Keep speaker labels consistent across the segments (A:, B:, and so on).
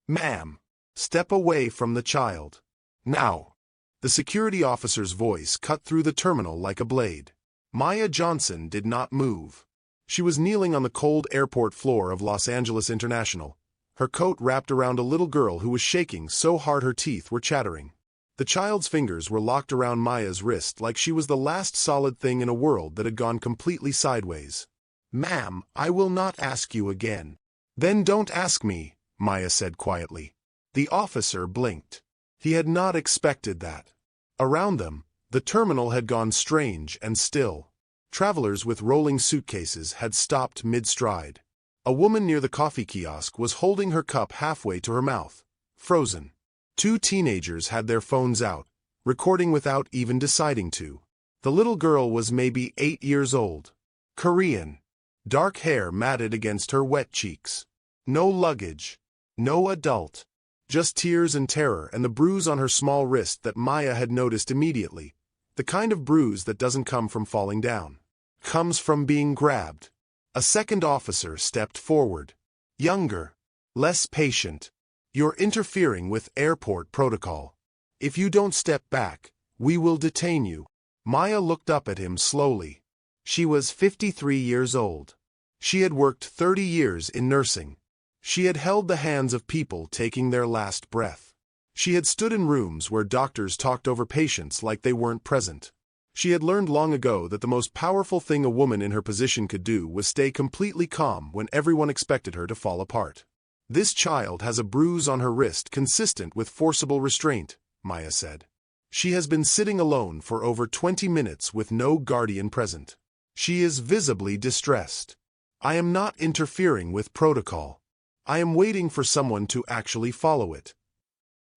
A: Ma'am, step away from the child. Now. The security officer's voice cut through the terminal like a blade. Maya Johnson did not move. She was kneeling on the cold airport floor of Los Angeles International, her coat wrapped around a little girl who was shaking so hard her teeth were chattering. The child's fingers were locked around Maya's wrist like she was the last solid thing in a world that had gone completely sideways. Ma'am, I will not ask you again. Then don't ask me, Maya said quietly. The officer blinked. He had not expected that. Around them, the terminal had gone strange and still. Travelers with rolling suitcases had stopped mid-stride. A woman near the coffee kiosk was holding her cup halfway to her mouth, frozen. Two teenagers had their phones out, recording without even deciding to. The little girl was maybe 8 years old. Korean. Dark hair matted against her wet cheeks. No luggage. No adult. Just tears and terror and the bruise on her small wrist that Maya had noticed immediately. The kind of bruise that doesn't come from falling down. Comes from being grabbed. A second officer stepped forward. Younger. Less patient. You're interfering with airport protocol. If you don't step back, we will detain you. Maya looked up at him slowly. She was 53 years old. She had worked 30 years in nursing. She had held the hands of people taking their last breath. She had stood in rooms where doctors talked over patients like they weren't present. She had learned long ago that the most powerful thing a woman in her position could do was stay completely calm when everyone expected her to fall apart. This child has a bruise on her wrist consistent with forcible restraint, Maya said. She has been sitting alone for over 20 minutes with no guardian present. She is visibly distressed. I am not interfering with protocol. I am waiting for someone to actually follow it.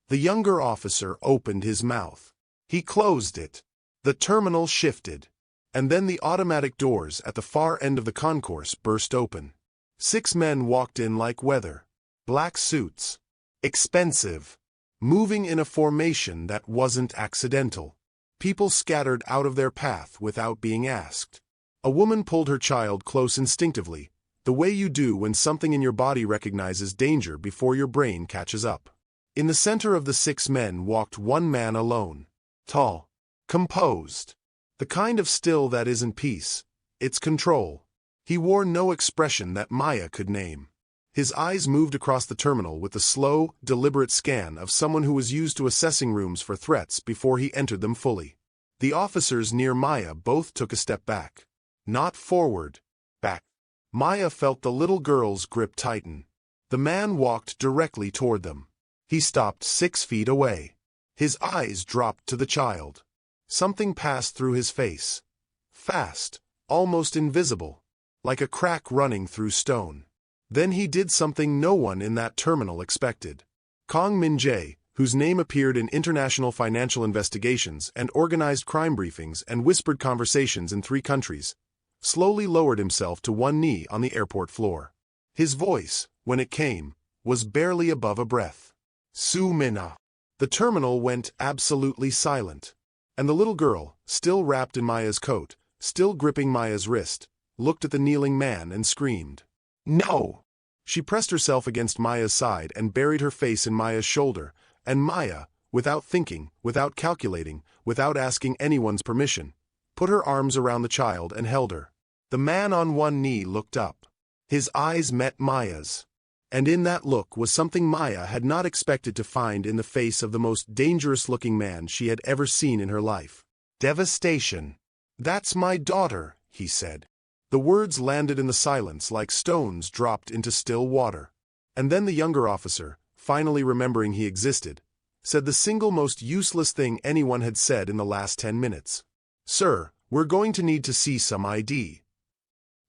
A: The younger officer opened his mouth. He closed it. The terminal shifted. And then the automatic doors at the far end of the concourse burst open. 6 men walked in like weather. Black suits. Expensive. Moving in a formation that wasn't accidental. People scattered out of their path without being asked. A woman pulled her child close instinctively, the way you do when something in your body recognizes danger before your brain catches up. In the center of the 6 men walked one man alone. Tall. Composed. The kind of still that isn't peace, it's control. He wore no expression that Maya could name. His eyes moved across the terminal with the slow, deliberate scan of someone who was used to assessing rooms for threats before he entered them fully. The officers near Maya both took a step back. Not forward. Back. Maya felt the little girl's grip tighten. The man walked directly toward them. He stopped 6 feet away. His eyes dropped to the child. Something passed through his face. Fast, almost invisible, like a crack running through stone. Then he did something no one in that terminal expected. Kong Min-jae, whose name appeared in international financial investigations and organized crime briefings and whispered conversations in 3 countries, slowly lowered himself to one knee on the airport floor. His voice, when it came, was barely above a breath. Su-mina. The terminal went absolutely silent. And the little girl, still wrapped in Maya's coat, still gripping Maya's wrist, looked at the kneeling man and screamed. No! She pressed herself against Maya's side and buried her face in Maya's shoulder, and Maya, without thinking, without calculating, without asking anyone's permission, put her arms around the child and held her. The man on one knee looked up. His eyes met Maya's. And in that look was something Maya had not expected to find in the face of the most dangerous-looking man she had ever seen in her life. Devastation. That's my daughter, he said. The words landed in the silence like stones dropped into still water. And then the younger officer, finally remembering he existed, said the single most useless thing anyone had said in the last 10 minutes. Sir, we're going to need to see some ID.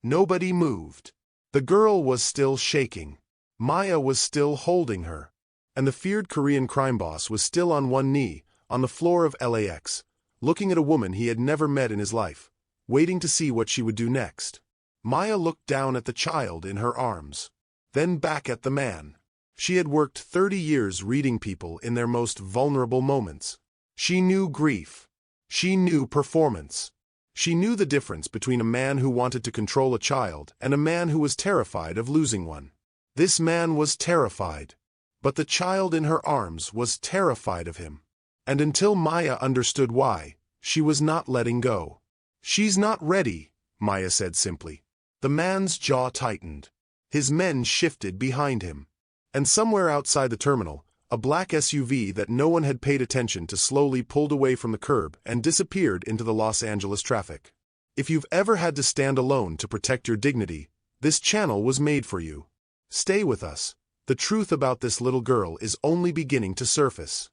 A: Nobody moved. The girl was still shaking. Maya was still holding her. And the feared Korean crime boss was still on one knee, on the floor of LAX, looking at a woman he had never met in his life, waiting to see what she would do next. Maya looked down at the child in her arms, then back at the man. She had worked 30 years reading people in their most vulnerable moments. She knew grief. She knew performance. She knew the difference between a man who wanted to control a child and a man who was terrified of losing one. This man was terrified. But the child in her arms was terrified of him. And until Maya understood why, she was not letting go. "She's not ready," Maya said simply. The man's jaw tightened. His men shifted behind him. And somewhere outside the terminal, a black SUV that no one had paid attention to slowly pulled away from the curb and disappeared into the Los Angeles traffic. If you've ever had to stand alone to protect your dignity, this channel was made for you. Stay with us. The truth about this little girl is only beginning to surface.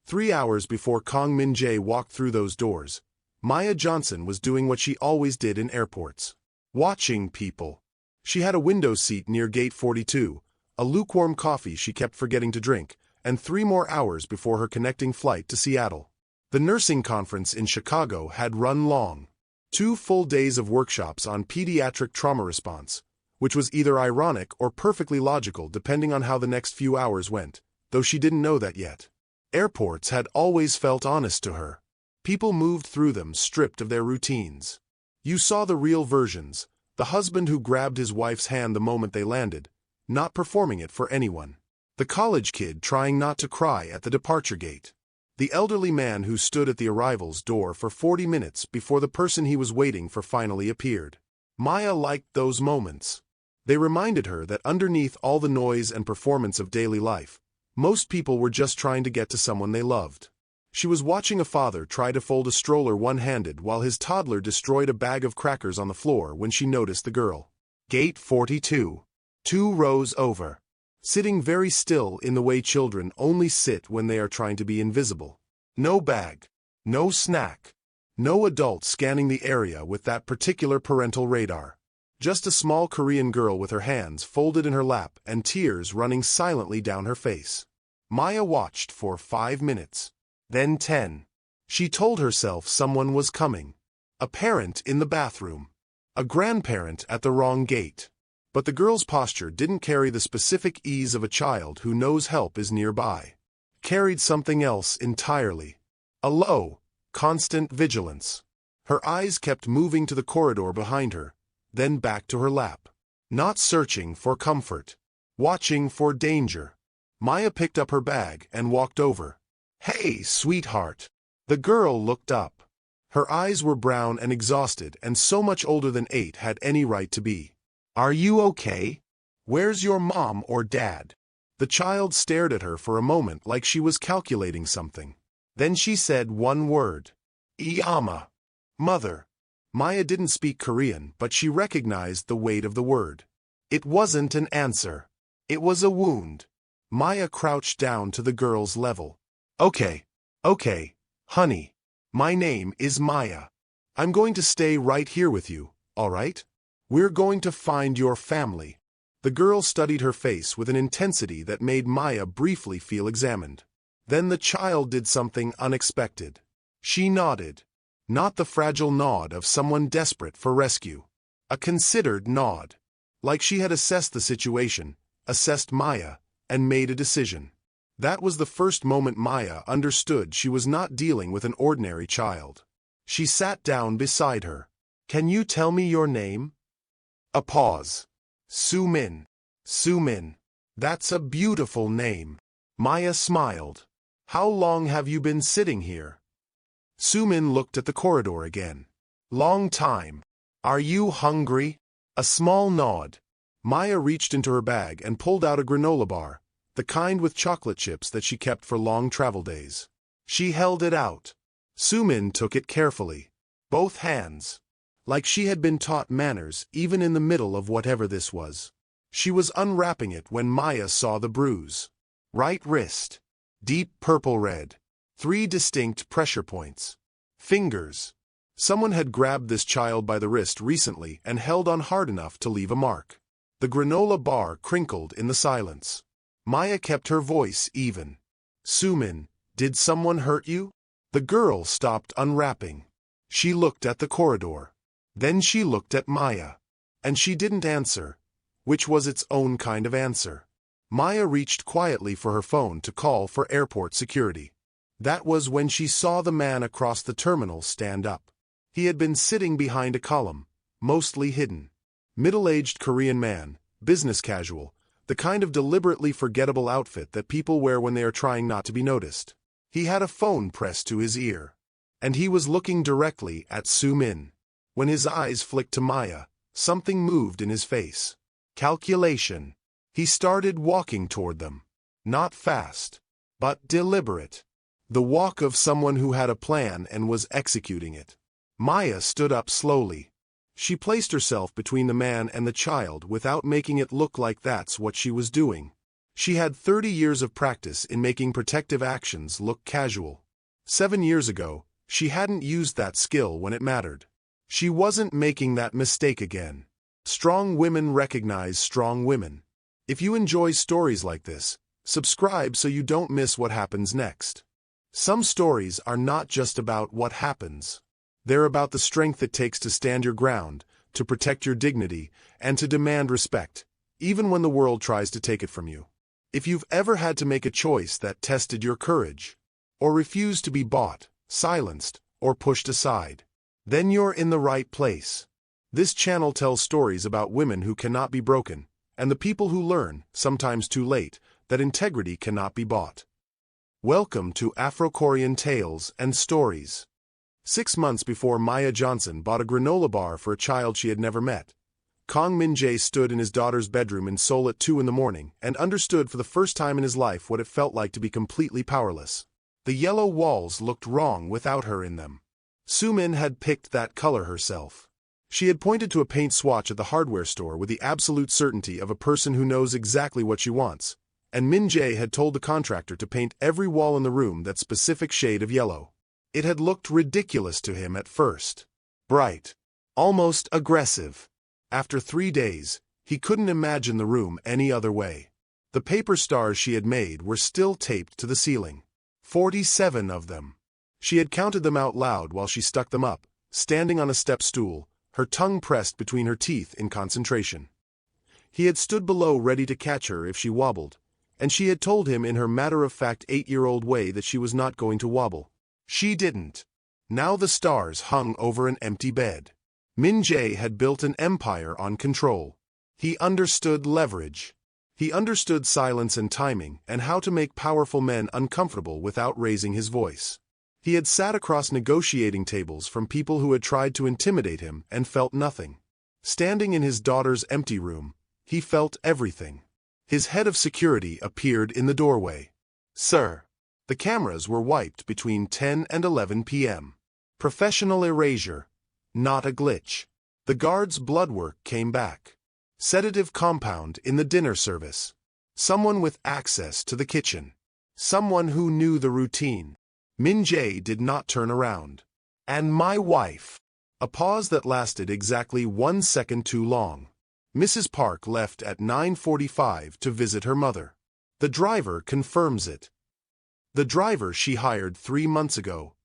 A: 3 hours before Kong Min-jae walked through those doors, Maya Johnson was doing what she always did in airports. Watching people. She had a window seat near Gate 42, a lukewarm coffee she kept forgetting to drink, and 3 more hours before her connecting flight to Seattle. The nursing conference in Chicago had run long. 2 full days of workshops on pediatric trauma response, which was either ironic or perfectly logical depending on how the next few hours went, though she didn't know that yet. Airports had always felt honest to her. People moved through them stripped of their routines. You saw the real versions, the husband who grabbed his wife's hand the moment they landed, not performing it for anyone. The college kid trying not to cry at the departure gate. The elderly man who stood at the arrivals door for 40 minutes before the person he was waiting for finally appeared. Maya liked those moments. They reminded her that underneath all the noise and performance of daily life, most people were just trying to get to someone they loved. She was watching a father try to fold a stroller one-handed while his toddler destroyed a bag of crackers on the floor when she noticed the girl. Gate 42. 2 rows over. Sitting very still in the way children only sit when they are trying to be invisible. No bag. No snack. No adult scanning the area with that particular parental radar. Just a small Korean girl with her hands folded in her lap and tears running silently down her face. Maya watched for 5 minutes. Then 10. She told herself someone was coming. A parent in the bathroom. A grandparent at the wrong gate. But the girl's posture didn't carry the specific ease of a child who knows help is nearby. Carried something else entirely. A low, constant vigilance. Her eyes kept moving to the corridor behind her, then back to her lap. Not searching for comfort. Watching for danger. Maya picked up her bag and walked over. "Hey, sweetheart." The girl looked up. Her eyes were brown and exhausted and so much older than 8 had any right to be. "Are you okay? Where's your mom or dad?" The child stared at her for a moment like she was calculating something. Then she said one word. "Iyama." Mother. Maya didn't speak Korean, but she recognized the weight of the word. It wasn't an answer. It was a wound. Maya crouched down to the girl's level. Okay, honey. My name is Maya. I'm going to stay right here with you, all right? We're going to find your family." The girl studied her face with an intensity that made Maya briefly feel examined. Then the child did something unexpected. She nodded. Not the fragile nod of someone desperate for rescue. A considered nod. Like she had assessed the situation, assessed Maya, and made a decision. That was the first moment Maya understood she was not dealing with an ordinary child. She sat down beside her. "Can you tell me your name?" A pause. Soo-min. Soo-min. That's a beautiful name. Maya smiled. "How long have you been sitting here?" Soo-min looked at the corridor again. "Long time. Are you hungry?" A small nod. Maya reached into her bag and pulled out a granola bar, the kind with chocolate chips that she kept for long travel days. She held it out. Soo-min took it carefully. Both hands. Like she had been taught manners even in the middle of whatever this was. She was unwrapping it when Maya saw the bruise. Right wrist. Deep purple-red. 3 distinct pressure points. Fingers. Someone had grabbed this child by the wrist recently and held on hard enough to leave a mark. The granola bar crinkled in the silence. Maya kept her voice even. "Soo-min, did someone hurt you?" The girl stopped unwrapping. She looked at the corridor. Then she looked at Maya. And she didn't answer, which was its own kind of answer. Maya reached quietly for her phone to call for airport security. That was when she saw the man across the terminal stand up. He had been sitting behind a column, mostly hidden. Middle-aged Korean man, business casual, The kind of deliberately forgettable outfit that people wear when they are trying not to be noticed. He had a phone pressed to his ear, and he was looking directly at Soo-min. When his eyes flicked to Maya, something moved in his face. Calculation. He started walking toward them. Not fast, but deliberate. The walk of someone who had a plan and was executing it. Maya stood up slowly. She placed herself between the man and the child without making it look like that's what she was doing. She had 30 years of practice in making protective actions look casual. 7 years ago, she hadn't used that skill when it mattered. She wasn't making that mistake again. Strong women recognize strong women. If you enjoy stories like this, subscribe so you don't miss what happens next. Some stories are not just about what happens. They're about the strength it takes to stand your ground, to protect your dignity, and to demand respect, even when the world tries to take it from you. If you've ever had to make a choice that tested your courage, or refused to be bought, silenced, or pushed aside, then you're in the right place. This channel tells stories about women who cannot be broken, and the people who learn, sometimes too late, that integrity cannot be bought. Welcome to Afro Korean Tales and Stories. 6 months before Maya Johnson bought a granola bar for a child she had never met, Kang Min-jae stood in his daughter's bedroom in Seoul at 2 in the morning and understood for the first time in his life what it felt like to be completely powerless. The yellow walls looked wrong without her in them. Soo-min had picked that color herself. She had pointed to a paint swatch at the hardware store with the absolute certainty of a person who knows exactly what she wants, and Min-jae had told the contractor to paint every wall in the room that specific shade of yellow. It had looked ridiculous to him at first. Bright. Almost aggressive. After 3 days, he couldn't imagine the room any other way. The paper stars she had made were still taped to the ceiling. 47 of them. She had counted them out loud while she stuck them up, standing on a step stool, her tongue pressed between her teeth in concentration. He had stood below ready to catch her if she wobbled, and she had told him in her matter-of-fact 8-year-old way that she was not going to wobble. She didn't. Now the stars hung over an empty bed. Min-jae had built an empire on control. He understood leverage. He understood silence and timing and how to make powerful men uncomfortable without raising his voice. He had sat across negotiating tables from people who had tried to intimidate him and felt nothing. Standing in his daughter's empty room, he felt everything. His head of security appeared in the doorway. "Sir." The cameras were wiped between 10 and 11 p.m. Professional erasure. Not a glitch. The guard's blood work came back. Sedative compound in the dinner service. Someone with access to the kitchen. Someone who knew the routine. Min-jae did not turn around. "And my wife." A pause that lasted exactly 1 second too long. Mrs. Park left at 9:45 to visit her mother. The driver confirms it. The driver she hired 3 months ago.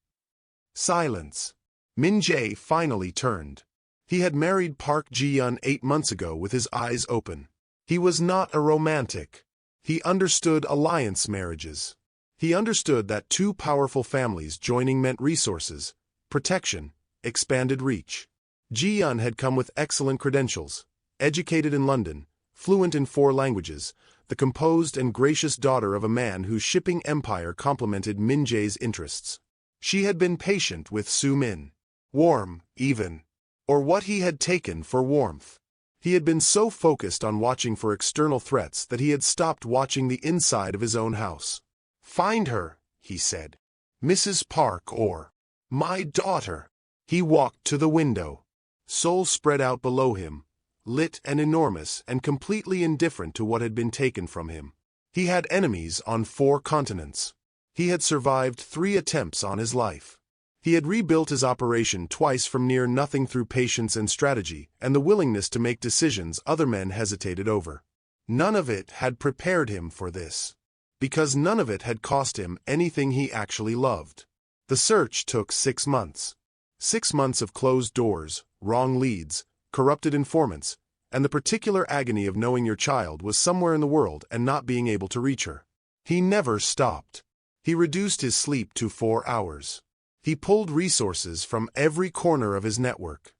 A: Silence. Min-jae finally turned. He had married Park Ji-yeon 8 months ago with his eyes open. He was not a romantic. He understood alliance marriages. He understood that 2 powerful families joining meant resources, protection, expanded reach. Ji-yeon had come with excellent credentials, educated in London, fluent in 4 languages, the composed and gracious daughter of a man whose shipping empire complemented Min-jae's interests. She had been patient with Soo-min. Warm, even. Or what he had taken for warmth. He had been so focused on watching for external threats that he had stopped watching the inside of his own house. "Find her," he said. "Mrs. Park or my daughter." He walked to the window. Seoul spread out below him, lit and enormous and completely indifferent to what had been taken from him. He had enemies on 4 continents. He had survived 3 attempts on his life. He had rebuilt his operation twice from near nothing through patience and strategy and the willingness to make decisions other men hesitated over. None of it had prepared him for this. Because none of it had cost him anything he actually loved. The search took 6 months. 6 months of closed doors, wrong leads, corrupted informants, and the particular agony of knowing your child was somewhere in the world and not being able to reach her. He never stopped. He reduced his sleep to 4 hours. He pulled resources from every corner of his network.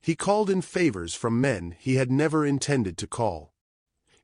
A: He called in favors from men he had never intended to call.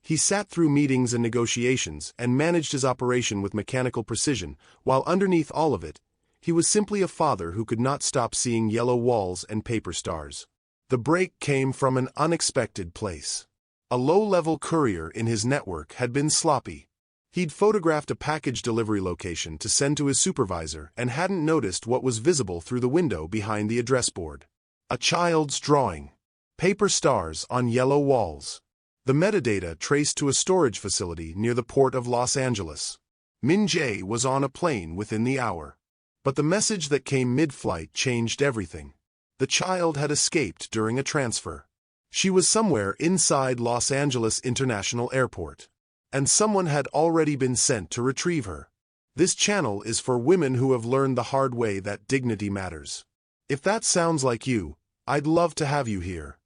A: He sat through meetings and negotiations and managed his operation with mechanical precision, while underneath all of it, he was simply a father who could not stop seeing yellow walls and paper stars. The break came from an unexpected place. A low-level courier in his network had been sloppy. He'd photographed a package delivery location to send to his supervisor and hadn't noticed what was visible through the window behind the address board. A child's drawing. Paper stars on yellow walls. The metadata traced to a storage facility near the port of Los Angeles. Min Jae was on a plane within the hour. But the message that came mid-flight changed everything. The child had escaped during a transfer. She was somewhere inside Los Angeles International Airport. And someone had already been sent to retrieve her. This channel is for women who have learned the hard way that dignity matters. If that sounds like you, I'd love to have you here.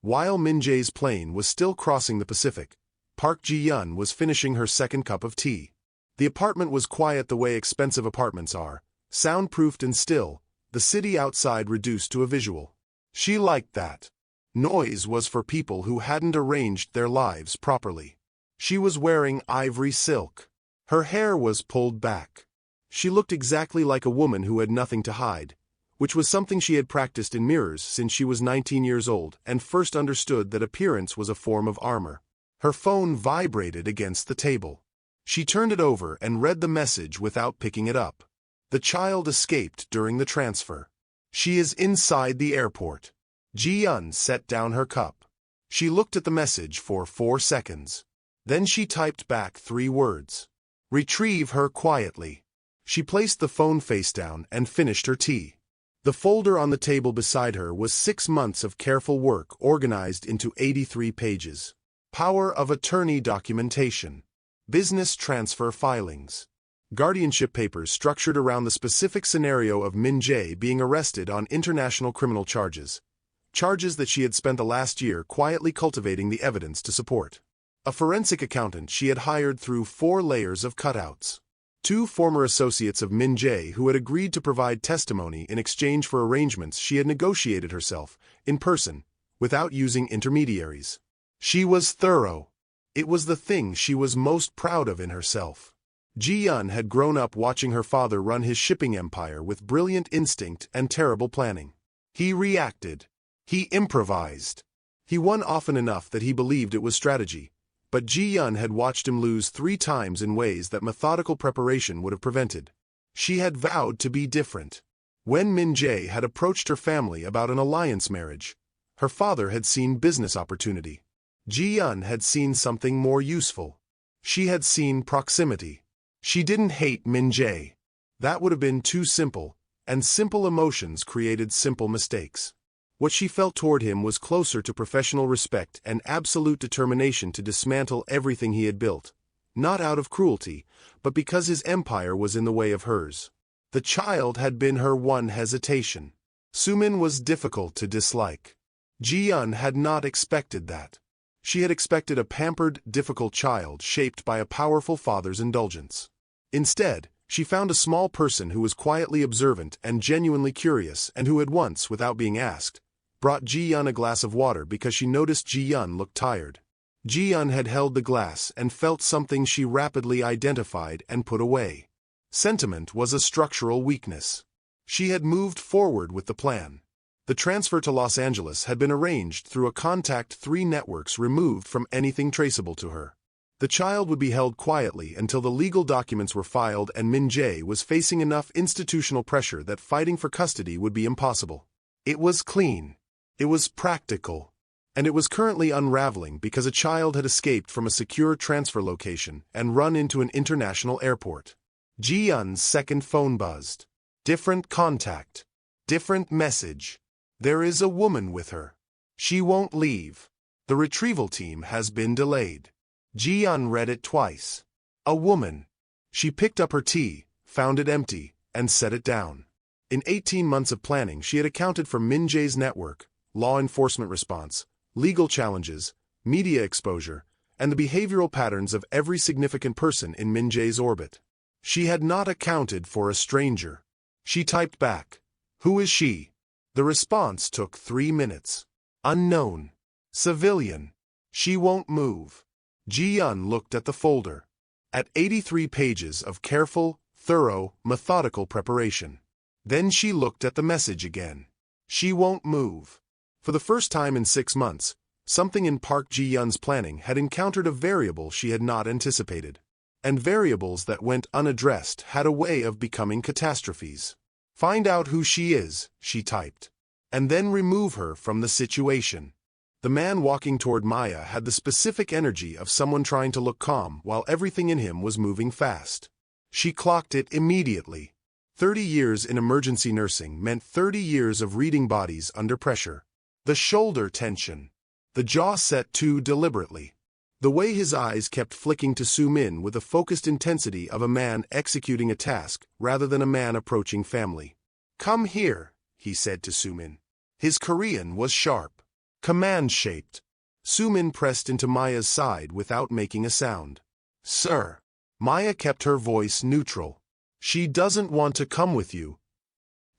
A: While Min Jae's plane was still crossing the Pacific, Park Ji-yeon was finishing her second cup of tea. The apartment was quiet the way expensive apartments are, soundproofed and still, the city outside reduced to a visual. She liked that. Noise was for people who hadn't arranged their lives properly. She was wearing ivory silk. Her hair was pulled back. She looked exactly like a woman who had nothing to hide, which was something she had practiced in mirrors since she was 19 years old and first understood that appearance was a form of armor. Her phone vibrated against the table. She turned it over and read the message without picking it up. The child escaped during the transfer. She is inside the airport. Ji-yeon set down her cup. She looked at the message for 4 seconds. Then she typed back 3 words. Retrieve her quietly. She placed the phone face down and finished her tea. The folder on the table beside her was 6 months of careful work organized into 83 pages. Power of attorney documentation. Business transfer filings. Guardianship papers structured around the specific scenario of Min Jae being arrested on international criminal charges. Charges that she had spent the last year quietly cultivating the evidence to support. A forensic accountant she had hired through 4 layers of cutouts. 2 former associates of Min Jae who had agreed to provide testimony in exchange for arrangements she had negotiated herself, in person, without using intermediaries. She was thorough. It was the thing she was most proud of in herself. Ji-yeon had grown up watching her father run his shipping empire with brilliant instinct and terrible planning. He reacted. He improvised. He won often enough that he believed it was strategy. But Ji-yeon had watched him lose 3 times in ways that methodical preparation would have prevented. She had vowed to be different. When Min Jae had approached her family about an alliance marriage, her father had seen business opportunity. Ji-yeon had seen something more useful. She had seen proximity. She didn't hate Min Jae. That would have been too simple, and simple emotions created simple mistakes. What she felt toward him was closer to professional respect and absolute determination to dismantle everything he had built, not out of cruelty, but because his empire was in the way of hers. The child had been her one hesitation. Sumin was difficult to dislike. Ji-yeon had not expected that. She had expected a pampered, difficult child shaped by a powerful father's indulgence. Instead, she found a small person who was quietly observant and genuinely curious and who had once, without being asked, brought Ji-yeon a glass of water because she noticed Ji-yeon looked tired. Ji-yeon had held the glass and felt something she rapidly identified and put away. Sentiment was a structural weakness. She had moved forward with the plan. The transfer to Los Angeles had been arranged through a contact 3 networks removed from anything traceable to her. The child would be held quietly until the legal documents were filed and Min Jae was facing enough institutional pressure that fighting for custody would be impossible. It was clean. It was practical. And it was currently unraveling because a child had escaped from a secure transfer location and run into an international airport. Ji-yeon's second phone buzzed. Different contact. Different message. There is a woman with her. She won't leave. The retrieval team has been delayed. Ji-yeon read it twice. A woman. She picked up her tea, found it empty, and set it down. In 18 months of planning, she had accounted for Min Jae's network, law enforcement response, legal challenges, media exposure, and the behavioral patterns of every significant person in Min Jae's orbit. She had not accounted for a stranger. She typed back, "Who is she?" The response took 3 minutes. Unknown. Civilian. She won't move. Ji-yun looked at the folder. At 83 pages of careful, thorough, methodical preparation. Then she looked at the message again. She won't move. For the first time in 6 months, something in Park Ji-yun's planning had encountered a variable she had not anticipated. And variables that went unaddressed had a way of becoming catastrophes. Find out who she is, she typed. And then remove her from the situation. The man walking toward Maya had the specific energy of someone trying to look calm while everything in him was moving fast. She clocked it immediately. 30 years in emergency nursing meant 30 years of reading bodies under pressure. The shoulder tension. The jaw set too deliberately. The way his eyes kept flicking to Soo-min with the focused intensity of a man executing a task rather than a man approaching family. "Come here," he said to Soo-min. His Korean was sharp, command-shaped. Soo-min pressed into Maya's side without making a sound. "Sir." Maya kept her voice neutral. "She doesn't want to come with you."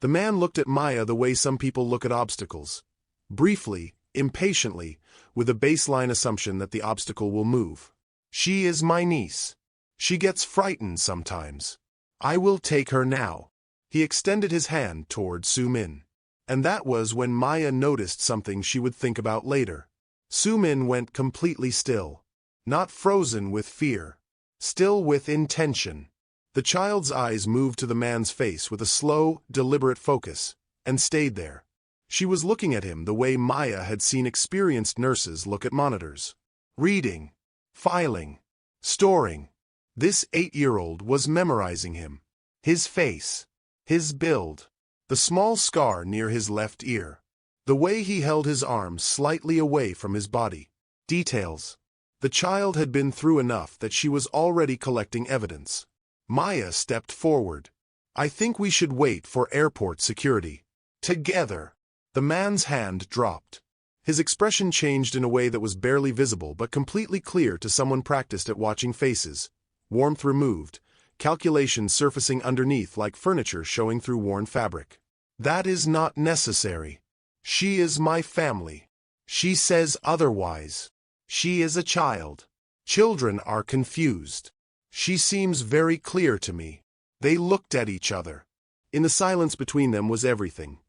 A: The man looked at Maya the way some people look at obstacles. Briefly, impatiently, with a baseline assumption that the obstacle will move. "She is my niece. She gets frightened sometimes. I will take her now." He extended his hand toward Soo-min. And that was when Maya noticed something she would think about later. Soo-min went completely still. Not frozen with fear. Still with intention. The child's eyes moved to the man's face with a slow, deliberate focus, and stayed there. She was looking at him the way Maya had seen experienced nurses look at monitors. Reading. Filing. Storing. This 8-year-old was memorizing him. His face. His build. The small scar near his left ear. The way he held his arms slightly away from his body. Details. The child had been through enough that she was already collecting evidence. Maya stepped forward. "I think we should wait for airport security." Together. The man's hand dropped. His expression changed in a way that was barely visible but completely clear to someone practiced at watching faces. Warmth removed, calculation surfacing underneath like furniture showing through worn fabric. "That is not necessary. She is my family. She says otherwise. She is a child. Children are confused. She seems very clear to me." They looked at each other. In the silence between them was everything.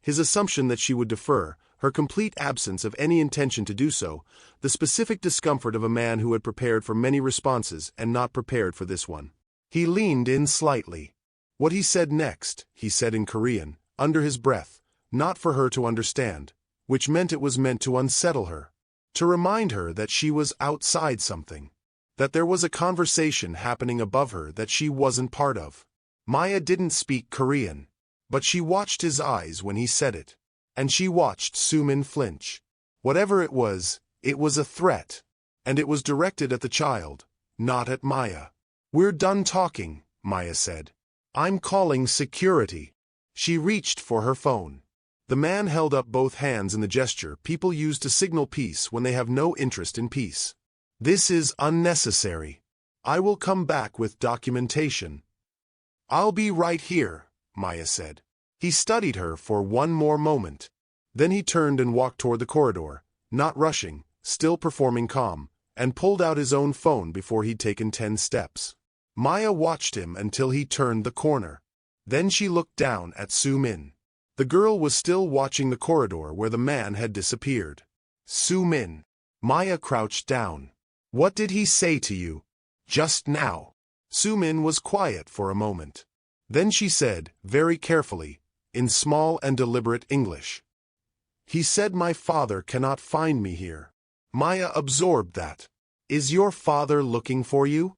A: His assumption that she would defer, her complete absence of any intention to do so, the specific discomfort of a man who had prepared for many responses and not prepared for this one. He leaned in slightly. What he said next, he said in Korean, under his breath, not for her to understand, which meant it was meant to unsettle her, to remind her that she was outside something, that there was a conversation happening above her that she wasn't part of. Maya didn't speak Korean. But she watched his eyes when he said it. And she watched Soo-min flinch. Whatever it was a threat. And it was directed at the child, not at Maya. "We're done talking," Maya said. "I'm calling security." She reached for her phone. The man held up both hands in the gesture people use to signal peace when they have no interest in peace. "This is unnecessary. I will come back with documentation." "I'll be right here," Maya said. He studied her for one more moment. Then he turned and walked toward the corridor, not rushing, still performing calm, and pulled out his own phone before he'd taken 10 steps. Maya watched him until he turned the corner. Then she looked down at Soo-min. The girl was still watching the corridor where the man had disappeared. "Soo-min." Maya crouched down. "What did he say to you?" "Just now." Soo-min was quiet for a moment. Then she said, very carefully, in small and deliberate English, "He said my father cannot find me here." Maya absorbed that. "Is your father looking for you?"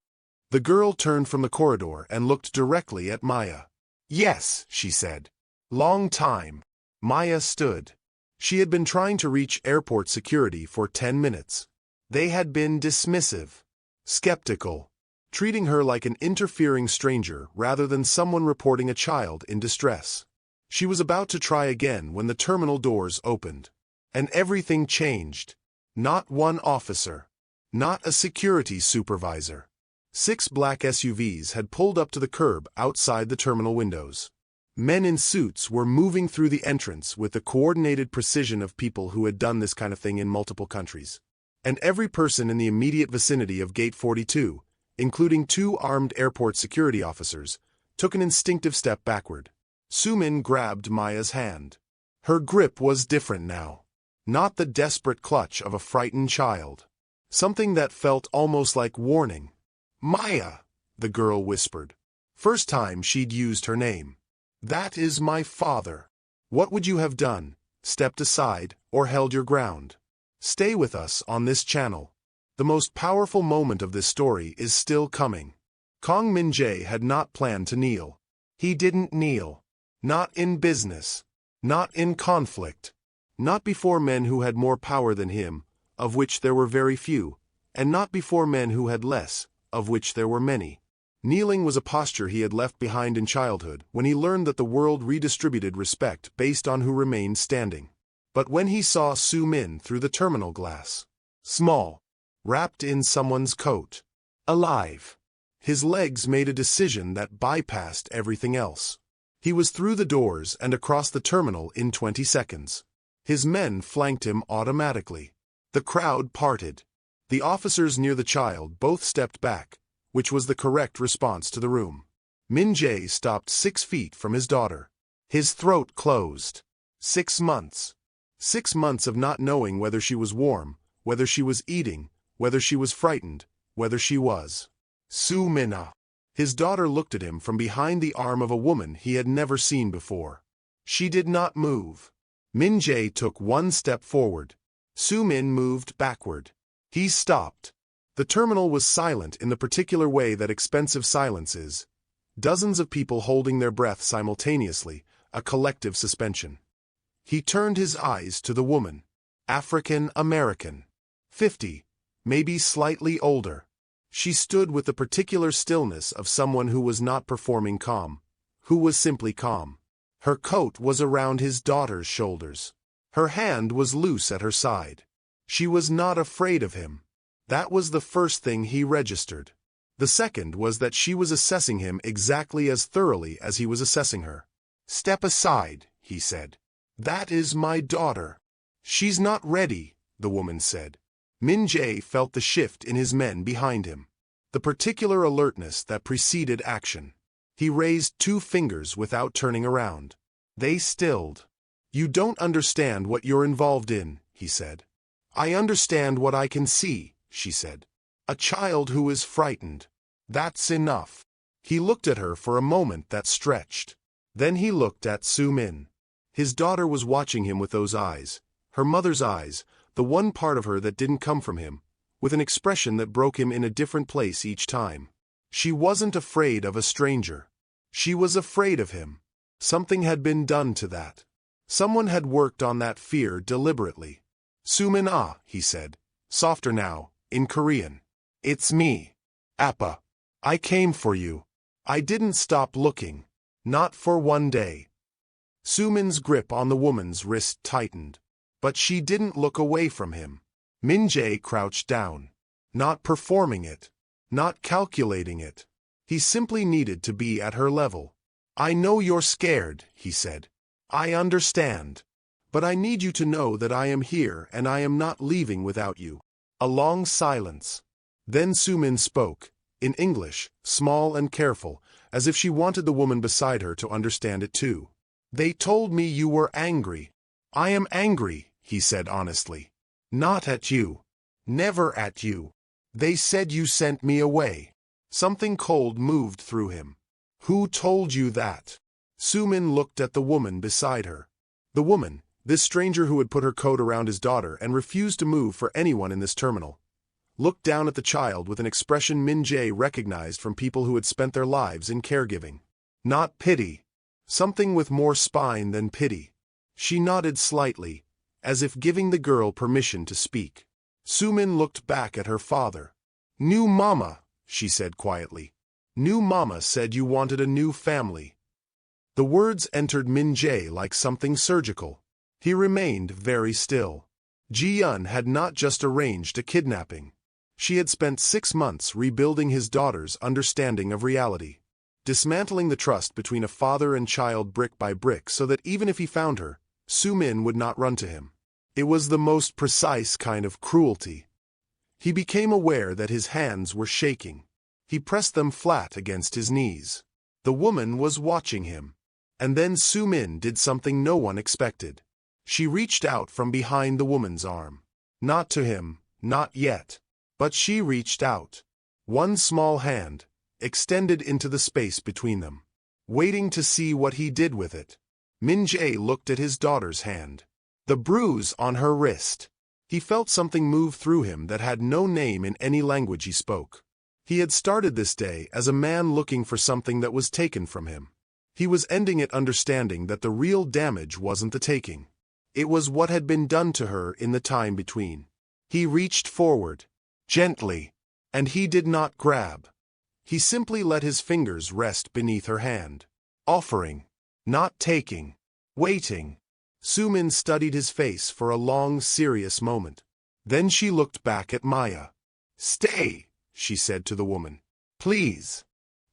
A: The girl turned from the corridor and looked directly at Maya. "Yes," she said. "Long time." Maya stood. She had been trying to reach airport security for 10 minutes. They had been dismissive, skeptical, treating her like an interfering stranger rather than someone reporting a child in distress. She was about to try again when the terminal doors opened. And everything changed. Not one officer. Not a security supervisor. 6 black SUVs had pulled up to the curb outside the terminal windows. Men in suits were moving through the entrance with the coordinated precision of people who had done this kind of thing in multiple countries. and every person in the immediate vicinity of Gate 42, including 2 armed airport security officers, took an instinctive step backward. Sumin grabbed Maya's hand. Her grip was different now. Not the desperate clutch of a frightened child. Something that felt almost like warning. "Maya," the girl whispered. First time she'd used her name. "That is my father. What would you have done? Stepped aside, or held your ground? Stay with us on this channel. The most powerful moment of this story is still coming." Kong Min-jae had not planned to kneel. He didn't kneel. Not in business. Not in conflict. Not before men who had more power than him, of which there were very few, and not before men who had less, of which there were many. Kneeling was a posture he had left behind in childhood when he learned that the world redistributed respect based on who remained standing. But when he saw Su-min through the terminal glass, small, wrapped in someone's coat, alive, his legs made a decision that bypassed everything else. He was through the doors and across the terminal in 20 seconds. His men flanked him automatically. The crowd parted. The officers near the child both stepped back, which was the correct response to the room. Min-jae stopped 6 feet from his daughter. His throat closed. 6 months. 6 months of not knowing whether she was warm, whether she was eating, whether she was frightened, whether she was. Su-mina. His daughter looked at him from behind the arm of a woman he had never seen before. She did not move. Min-jae took 1 step forward. Su-min moved backward. He stopped. The terminal was silent in the particular way that expensive silence is. Dozens of people holding their breath simultaneously, a collective suspension. He turned his eyes to the woman. African American. 50, maybe slightly older. She stood with the particular stillness of someone who was not performing calm, who was simply calm. Her coat was around his daughter's shoulders. Her hand was loose at her side. She was not afraid of him. That was the first thing he registered. The second was that she was assessing him exactly as thoroughly as he was assessing her. "Step aside," he said. "That is my daughter." "She's not ready," the woman said. Min-jae felt the shift in his men behind him. The particular alertness that preceded action. He raised 2 fingers without turning around. They stilled. "You don't understand what you're involved in," he said. "I understand what I can see," she said. "A child who is frightened. That's enough." He looked at her for a moment that stretched. Then he looked at Su-min. His daughter was watching him with those eyes, her mother's eyes, the one part of her that didn't come from him, with an expression that broke him in a different place each time. She wasn't afraid of a stranger. She was afraid of him. Something had been done to that. Someone had worked on that fear deliberately. "Su-min, ah," he said, softer now, in Korean. "It's me. Appa. I came for you. I didn't stop looking. Not for one day." Su-min's grip on the woman's wrist tightened. But she didn't look away from him. Min-jae crouched down. Not performing it. Not calculating it. He simply needed to be at her level. "I know you're scared," he said. "I understand. But I need you to know that I am here and I am not leaving without you." A long silence. Then Su-min spoke, in English, small and careful, as if she wanted the woman beside her to understand it too. "They told me you were angry." "I am angry," he said honestly. "Not at you. Never at you. They said you sent me away." Something cold moved through him. "Who told you that?" Su-min looked at the woman beside her. The woman, this stranger who had put her coat around his daughter and refused to move for anyone in this terminal, looked down at the child with an expression Min-jae recognized from people who had spent their lives in caregiving. Not pity. Something with more spine than pity. She nodded slightly, as if giving the girl permission to speak. Su-min looked back at her father. "New mama," she said quietly. "New mama said you wanted a new family." The words entered Min-jae like something surgical. He remained very still. Ji-yeon had not just arranged a kidnapping. She had spent 6 months rebuilding his daughter's understanding of reality, dismantling the trust between a father and child brick by brick so that even if he found her, Su-min would not run to him. It was the most precise kind of cruelty. He became aware that his hands were shaking. He pressed them flat against his knees. The woman was watching him. And then Su-min did something no one expected. She reached out from behind the woman's arm. Not to him, not yet. But she reached out. One small hand, extended into the space between them, waiting to see what he did with it. Min-jae looked at his daughter's hand. The bruise on her wrist. He felt something move through him that had no name in any language he spoke. He had started this day as a man looking for something that was taken from him. He was ending it understanding that the real damage wasn't the taking. It was what had been done to her in the time between. He reached forward, gently, and he did not grab. He simply let his fingers rest beneath her hand. Offering, not taking, waiting. Su-min studied his face for a long, serious moment. Then she looked back at Maya. "Stay," she said to the woman. "Please."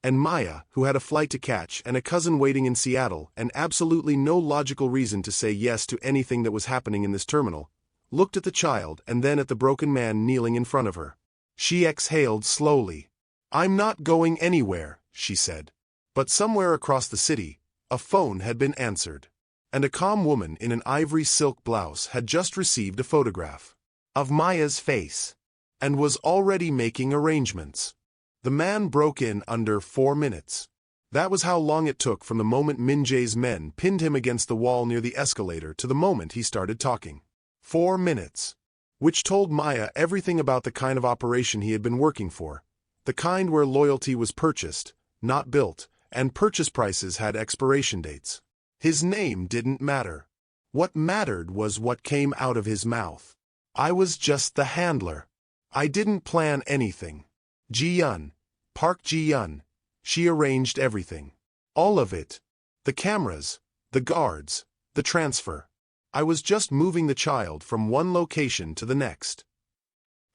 A: And Maya, who had a flight to catch and a cousin waiting in Seattle and absolutely no logical reason to say yes to anything that was happening in this terminal, looked at the child and then at the broken man kneeling in front of her. She exhaled slowly. "I'm not going anywhere," she said. But somewhere across the city, a phone had been answered. And a calm woman in an ivory silk blouse had just received a photograph of Maya's face and was already making arrangements. The man broke in under 4 minutes. That was how long it took from the moment Min-jae's men pinned him against the wall near the escalator to the moment he started talking. 4 minutes. Which told Maya everything about the kind of operation he had been working for. The kind where loyalty was purchased, not built, and purchase prices had expiration dates. His name didn't matter. What mattered was what came out of his mouth. "I was just the handler. I didn't plan anything. Ji-yun, Park Ji-yun, she arranged everything. All of it. The cameras, the guards, the transfer. I was just moving the child from one location to the next."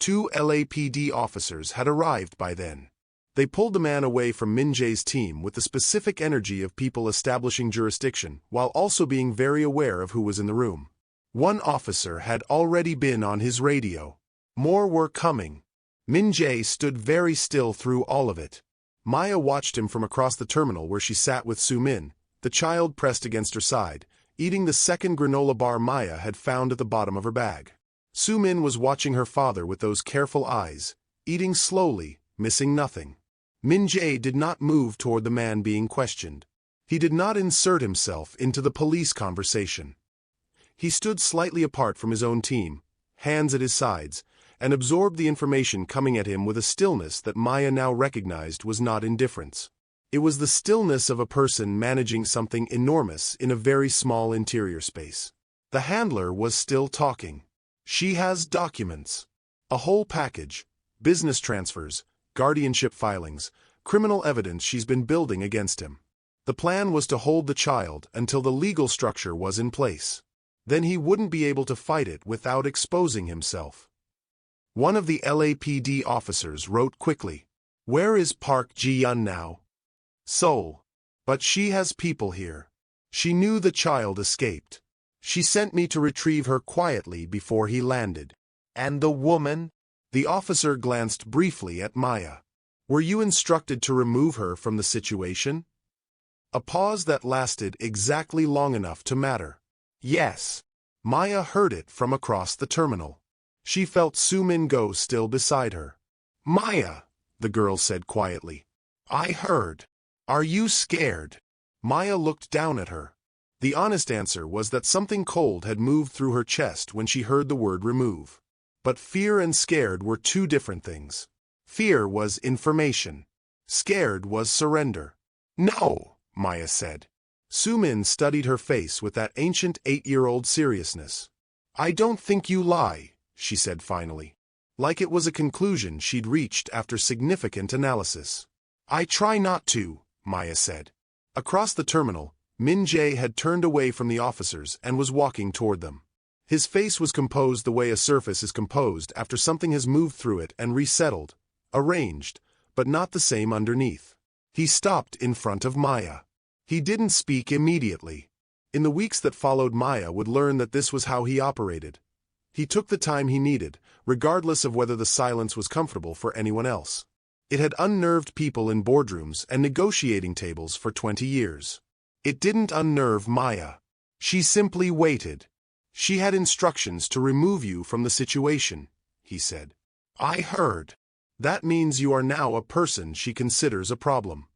A: 2 LAPD officers had arrived by then. They pulled the man away from Min-jae's team with the specific energy of people establishing jurisdiction while also being very aware of who was in the room. One officer had already been on his radio. More were coming. Min-jae stood very still through all of it. Maya watched him from across the terminal where she sat with Su-min, the child pressed against her side, eating the second granola bar Maya had found at the bottom of her bag. Su-min was watching her father with those careful eyes, eating slowly, missing nothing. Min-jae did not move toward the man being questioned. He did not insert himself into the police conversation. He stood slightly apart from his own team, hands at his sides, and absorbed the information coming at him with a stillness that Maya now recognized was not indifference. It was the stillness of a person managing something enormous in a very small interior space. The handler was still talking. "She has documents. A whole package, business transfers, guardianship filings, criminal evidence she's been building against him. The plan was to hold the child until the legal structure was in place. Then he wouldn't be able to fight it without exposing himself." One of the LAPD officers wrote quickly, "Where is Park Ji-yun now?" "Seoul. But she has people here. She knew the child escaped. She sent me to retrieve her quietly before he landed." "And the woman?" The officer glanced briefly at Maya. "Were you instructed to remove her from the situation?" A pause that lasted exactly long enough to matter. "Yes." Maya heard it from across the terminal. She felt Su-min go still beside her. "Maya," the girl said quietly. "I heard. Are you scared?" Maya looked down at her. The honest answer was that something cold had moved through her chest when she heard the word remove. But fear and scared were two different things. Fear was information. Scared was surrender. "No," Maya said. Su-min studied her face with that ancient 8-year-old seriousness. "I don't think you lie," she said finally. Like it was a conclusion she'd reached after significant analysis. "I try not to," Maya said. Across the terminal, Min-jae had turned away from the officers and was walking toward them. His face was composed the way a surface is composed after something has moved through it and resettled, arranged, but not the same underneath. He stopped in front of Maya. He didn't speak immediately. In the weeks that followed, Maya would learn that this was how he operated. He took the time he needed, regardless of whether the silence was comfortable for anyone else. It had unnerved people in boardrooms and negotiating tables for 20 years. It didn't unnerve Maya. She simply waited. She had instructions to remove you from the situation, he said. I heard. That means you are now a person she considers a problem.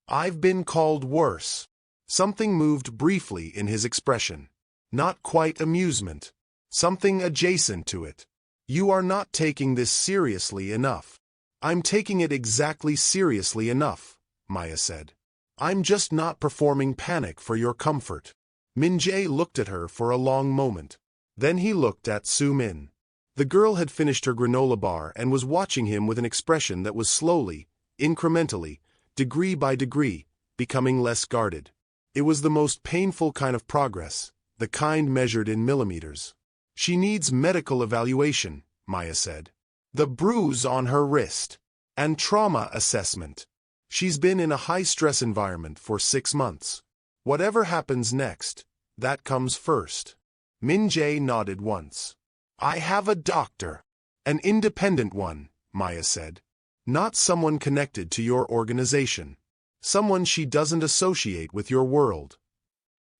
A: I've been called worse. Something moved briefly in his expression. Not quite amusement. Something adjacent to it. You are not taking this seriously enough. I'm taking it exactly seriously enough, Maya said. I'm just not performing panic for your comfort. Min-jae looked at her for a long moment. Then he looked at Su-min. The girl had finished her granola bar and was watching him with an expression that was slowly, incrementally, degree by degree, becoming less guarded. It was the most painful kind of progress, the kind measured in millimeters. She needs medical evaluation, Maya said. The bruise on her wrist. And trauma assessment. She's been in a high-stress environment for 6 months. Whatever happens next, that comes first. Min-jae nodded once. I have a doctor. An independent one, Maya said. Not someone connected to your organization. Someone she doesn't associate with your world.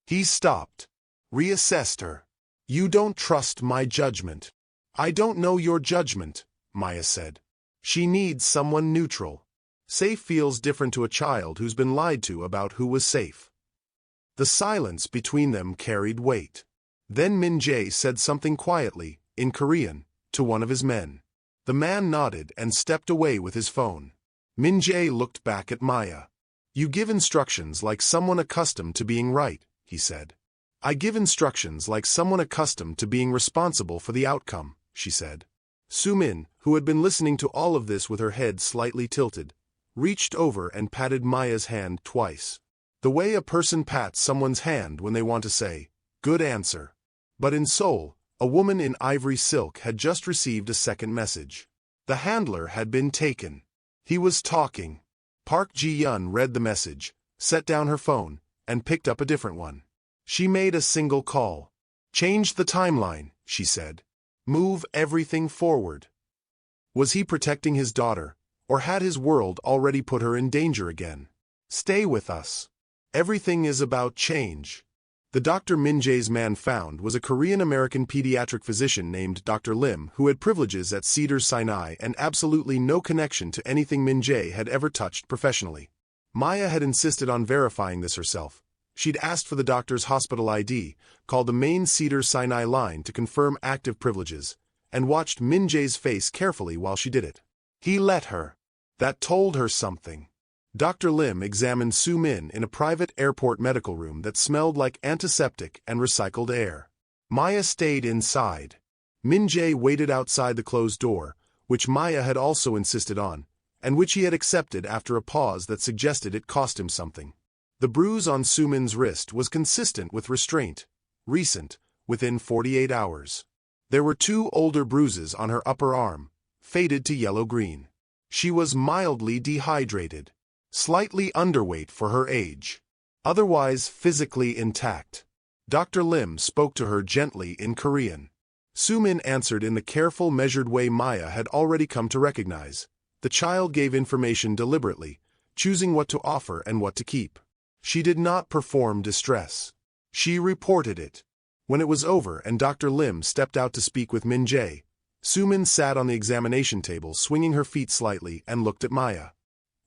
A: He stopped. Reassessed her. You don't trust my judgment. I don't know your judgment, Maya said. She needs someone neutral. Safe feels different to a child who's been lied to about who was safe. The silence between them carried weight. Then Min-jae said something quietly, in Korean, to one of his men. The man nodded and stepped away with his phone. Min-jae looked back at Maya. You give instructions like someone accustomed to being right, he said. I give instructions like someone accustomed to being responsible for the outcome, she said. Su-min, who had been listening to all of this with her head slightly tilted, reached over and patted Maya's hand twice. The way a person pats someone's hand when they want to say, good answer. But in Seoul, a woman in ivory silk had just received a second message. The handler had been taken. He was talking. Park Ji-yeon read the message, set down her phone, and picked up a different one. She made a single call. Change the timeline, she said. Move everything forward. Was he protecting his daughter, or had his world already put her in danger again? Stay with us. Everything is about change. The Dr. Min-jae's man found was a Korean-American pediatric physician named Dr. Lim who had privileges at Cedars-Sinai and absolutely no connection to anything Min-jae had ever touched professionally. Maya had insisted on verifying this herself. She'd asked for the doctor's hospital ID, called the main Cedars-Sinai line to confirm active privileges, and watched Min-jae's face carefully while she did it. He let her. That told her something. Dr. Lim examined Su-min in a private airport medical room that smelled like antiseptic and recycled air. Maya stayed inside. Min-jae waited outside the closed door, which Maya had also insisted on, and which he had accepted after a pause that suggested it cost him something. The bruise on Su-min's wrist was consistent with restraint, recent, within 48 hours. There were 2 older bruises on her upper arm, faded to yellow-green. She was mildly dehydrated, slightly underweight for her age, otherwise physically intact. Dr. Lim spoke to her gently in Korean. Su-min answered in the careful, measured way Maya had already come to recognize. The child gave information deliberately, choosing what to offer and what to keep. She did not perform distress. She reported it. When it was over and Dr. Lim stepped out to speak with Min-jae, Su-min sat on the examination table swinging her feet slightly and looked at Maya.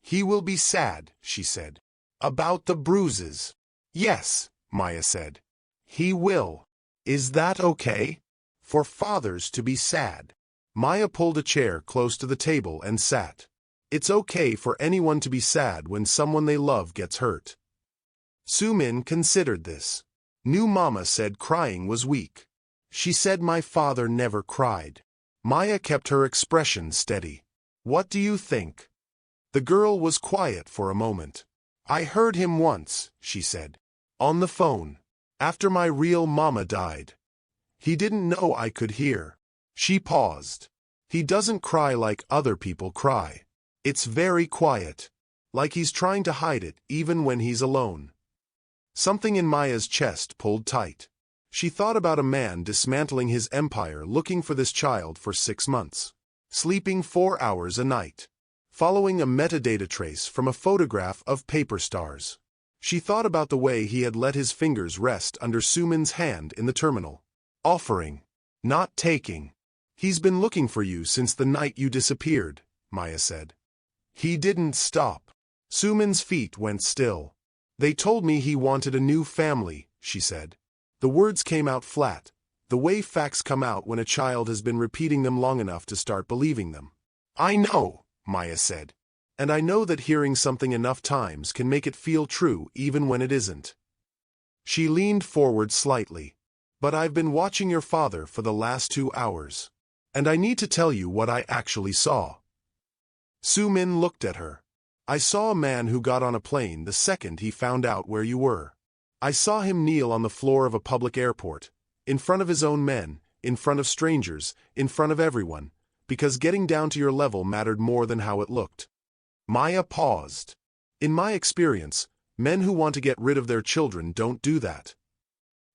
A: He will be sad, she said. About the bruises. Yes, Maya said. He will. Is that okay? For fathers to be sad. Maya pulled a chair close to the table and sat. It's okay for anyone to be sad when someone they love gets hurt. Su-min considered this. New mama said crying was weak. She said my father never cried. Maya kept her expression steady. What do you think? The girl was quiet for a moment. I heard him once, she said. On the phone. After my real mama died. He didn't know I could hear. She paused. He doesn't cry like other people cry. It's very quiet. Like he's trying to hide it even when he's alone. Something in Maya's chest pulled tight. She thought about a man dismantling his empire looking for this child for 6 months, sleeping 4 hours a night, following a metadata trace from a photograph of paper stars. She thought about the way he had let his fingers rest under Sumin's hand in the terminal. Offering, not taking. He's been looking for you since the night you disappeared, Maya said. He didn't stop. Sumin's feet went still. They told me he wanted a new family, she said. The words came out flat, the way facts come out when a child has been repeating them long enough to start believing them. I know, Maya said. And I know that hearing something enough times can make it feel true even when it isn't. She leaned forward slightly. But I've been watching your father for the last 2 hours. And I need to tell you what I actually saw. Sumin looked at her. I saw a man who got on a plane the second he found out where you were. I saw him kneel on the floor of a public airport, in front of his own men, in front of strangers, in front of everyone, because getting down to your level mattered more than how it looked. Maya paused. In my experience, men who want to get rid of their children don't do that.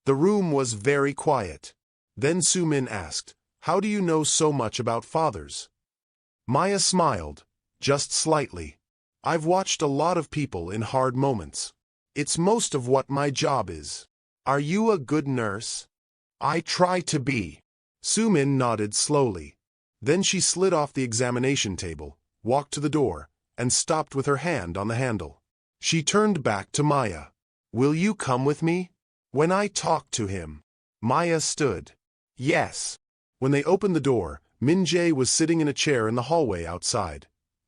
A: The room was very quiet. Then Sumin asked, How do you know so much about fathers? Maya smiled, just slightly. I've watched a lot of people in hard moments. It's most of what my job is. Are you a good nurse? I try to be. Sumin nodded slowly. Then she slid off the examination table, walked to the door, and stopped with her hand on the handle. She turned back to Maya. Will you come with me? When I talk to him. Maya stood. Yes. When they opened the door, Min-jae was sitting in a chair in the hallway outside.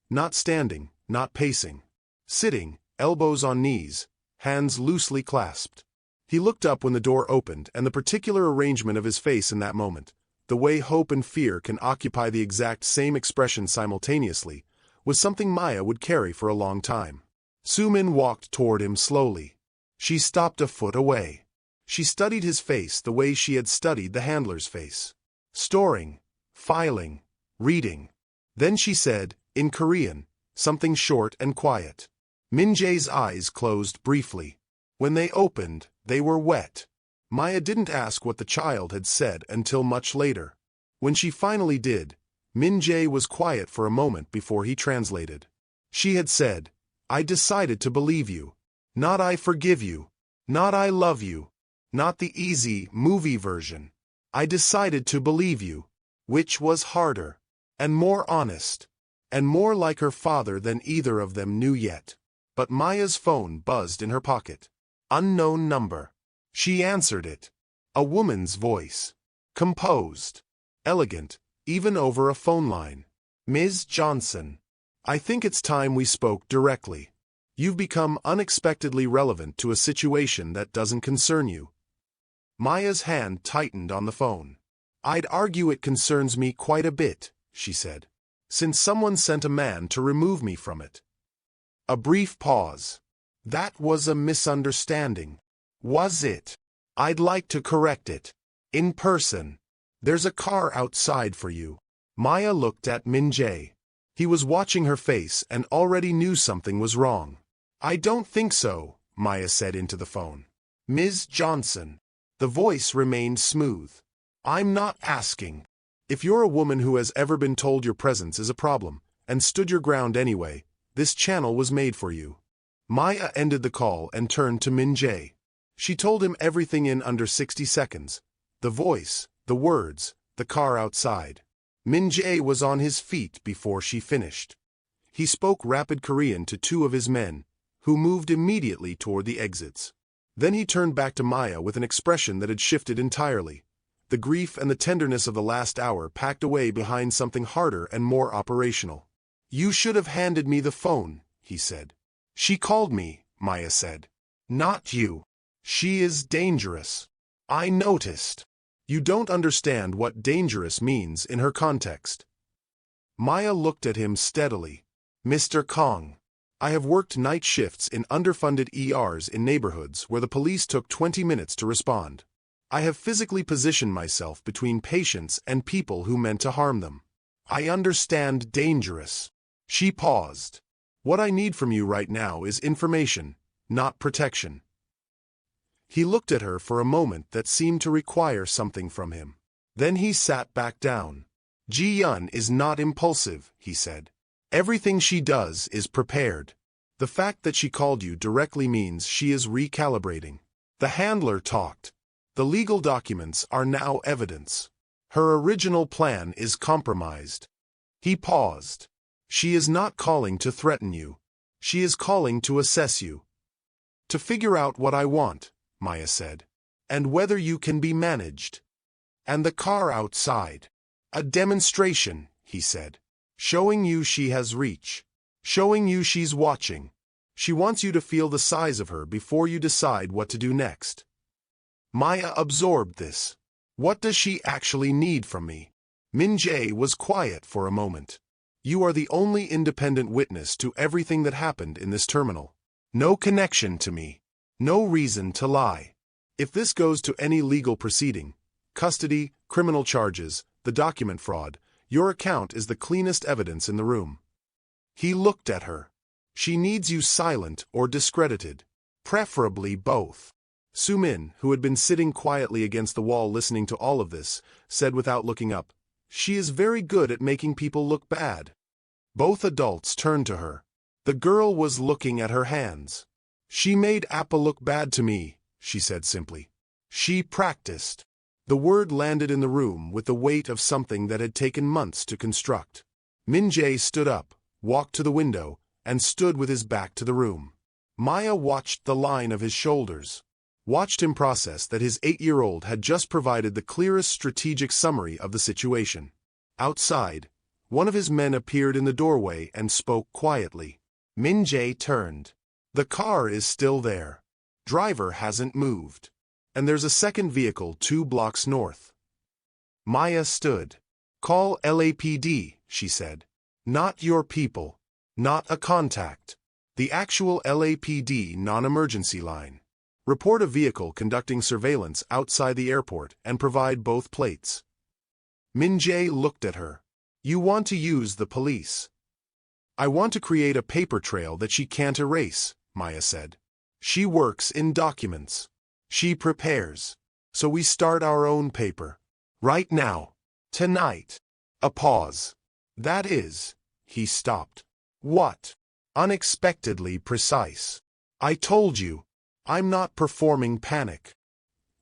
A: Not standing, not pacing. Sitting, elbows on knees, hands loosely clasped. He looked up when the door opened, and the particular arrangement of his face in that moment, the way hope and fear can occupy the exact same expression simultaneously, was something Maya would carry for a long time. Sumin walked toward him slowly. She stopped a foot away. She studied his face the way she had studied the handler's face. Storing, filing, reading. Then she said, in Korean, something short and quiet. Min-jae's eyes closed briefly. When they opened, they were wet. Maya didn't ask what the child had said until much later. When she finally did, Min-jae was quiet for a moment before he translated. She had said, I decided to believe you. Not I forgive you. Not I love you. Not the easy, movie version. I decided to believe you. Which was harder, and more honest, and more like her father than either of them knew yet. But Maya's phone buzzed in her pocket. Unknown number. She answered it. A woman's voice. Composed. Elegant, even over a phone line. Ms. Johnson. I think it's time we spoke directly. You've become unexpectedly relevant to a situation that doesn't concern you. Maya's hand tightened on the phone. I'd argue it concerns me quite a bit, she said, since someone sent a man to remove me from it. A brief pause. That was a misunderstanding. Was it? I'd like to correct it. In person. There's a car outside for you. Maya looked at Min-jae. He was watching her face and already knew something was wrong. I don't think so, Maya said into the phone. Ms. Johnson. The voice remained smooth. I'm not asking. If you're a woman who has ever been told your presence is a problem, and stood your ground anyway, this channel was made for you. Maya ended the call and turned to Min-jae. She told him everything in under 60 seconds. The voice, the words, the car outside. Min-jae was on his feet before she finished. He spoke rapid Korean to 2 of his men, who moved immediately toward the exits. Then he turned back to Maya with an expression that had shifted entirely. The grief and the tenderness of the last hour packed away behind something harder and more operational. You should have handed me the phone, he said. She called me, Maya said. Not you. She is dangerous. I noticed. You don't understand what dangerous means in her context. Maya looked at him steadily. Mr. Kong. I have worked night shifts in underfunded ERs in neighborhoods where the police took 20 minutes to respond. I have physically positioned myself between patients and people who meant to harm them. I understand dangerous. She paused. What I need from you right now is information, not protection. He looked at her for a moment that seemed to require something from him. Then he sat back down. Ji-Yun is not impulsive, he said. Everything she does is prepared. The fact that she called you directly means she is recalibrating. The handler talked. The legal documents are now evidence. Her original plan is compromised. He paused. She is not calling to threaten you. She is calling to assess you. To figure out what I want, Maya said. And whether you can be managed. And the car outside. A demonstration, he said. Showing you she has reach. Showing you she's watching. She wants you to feel the size of her before you decide what to do next. Maya absorbed this. What does she actually need from me? Min-jae was quiet for a moment. You are the only independent witness to everything that happened in this terminal. No connection to me. No reason to lie. If this goes to any legal proceeding, custody, criminal charges, the document fraud, your account is the cleanest evidence in the room. He looked at her. She needs you silent or discredited. Preferably both. Sumin, who had been sitting quietly against the wall listening to all of this, said without looking up, "She is very good at making people look bad." Both adults turned to her. The girl was looking at her hands. "She made Appa look bad to me," she said simply. "She practiced." The word landed in the room with the weight of something that had taken months to construct. Min-jae stood up, walked to the window, and stood with his back to the room. Maya watched the line of his shoulders. Watched him process that his 8-year-old had just provided the clearest strategic summary of the situation. Outside, one of his men appeared in the doorway and spoke quietly. Min-jae turned. The car is still there. Driver hasn't moved. And there's a second vehicle 2 blocks north. Maya stood. "Call LAPD," she said. "Not your people. Not a contact. The actual LAPD non-emergency line. Report a vehicle conducting surveillance outside the airport and provide both plates." Min-jae looked at her. "You want to use the police." "I want to create a paper trail that she can't erase," Maya said. "She works in documents. She prepares. So we start our own paper. Right now. Tonight." A pause. "That is," he stopped. "What?" Unexpectedly precise. "I told you. I'm not performing panic."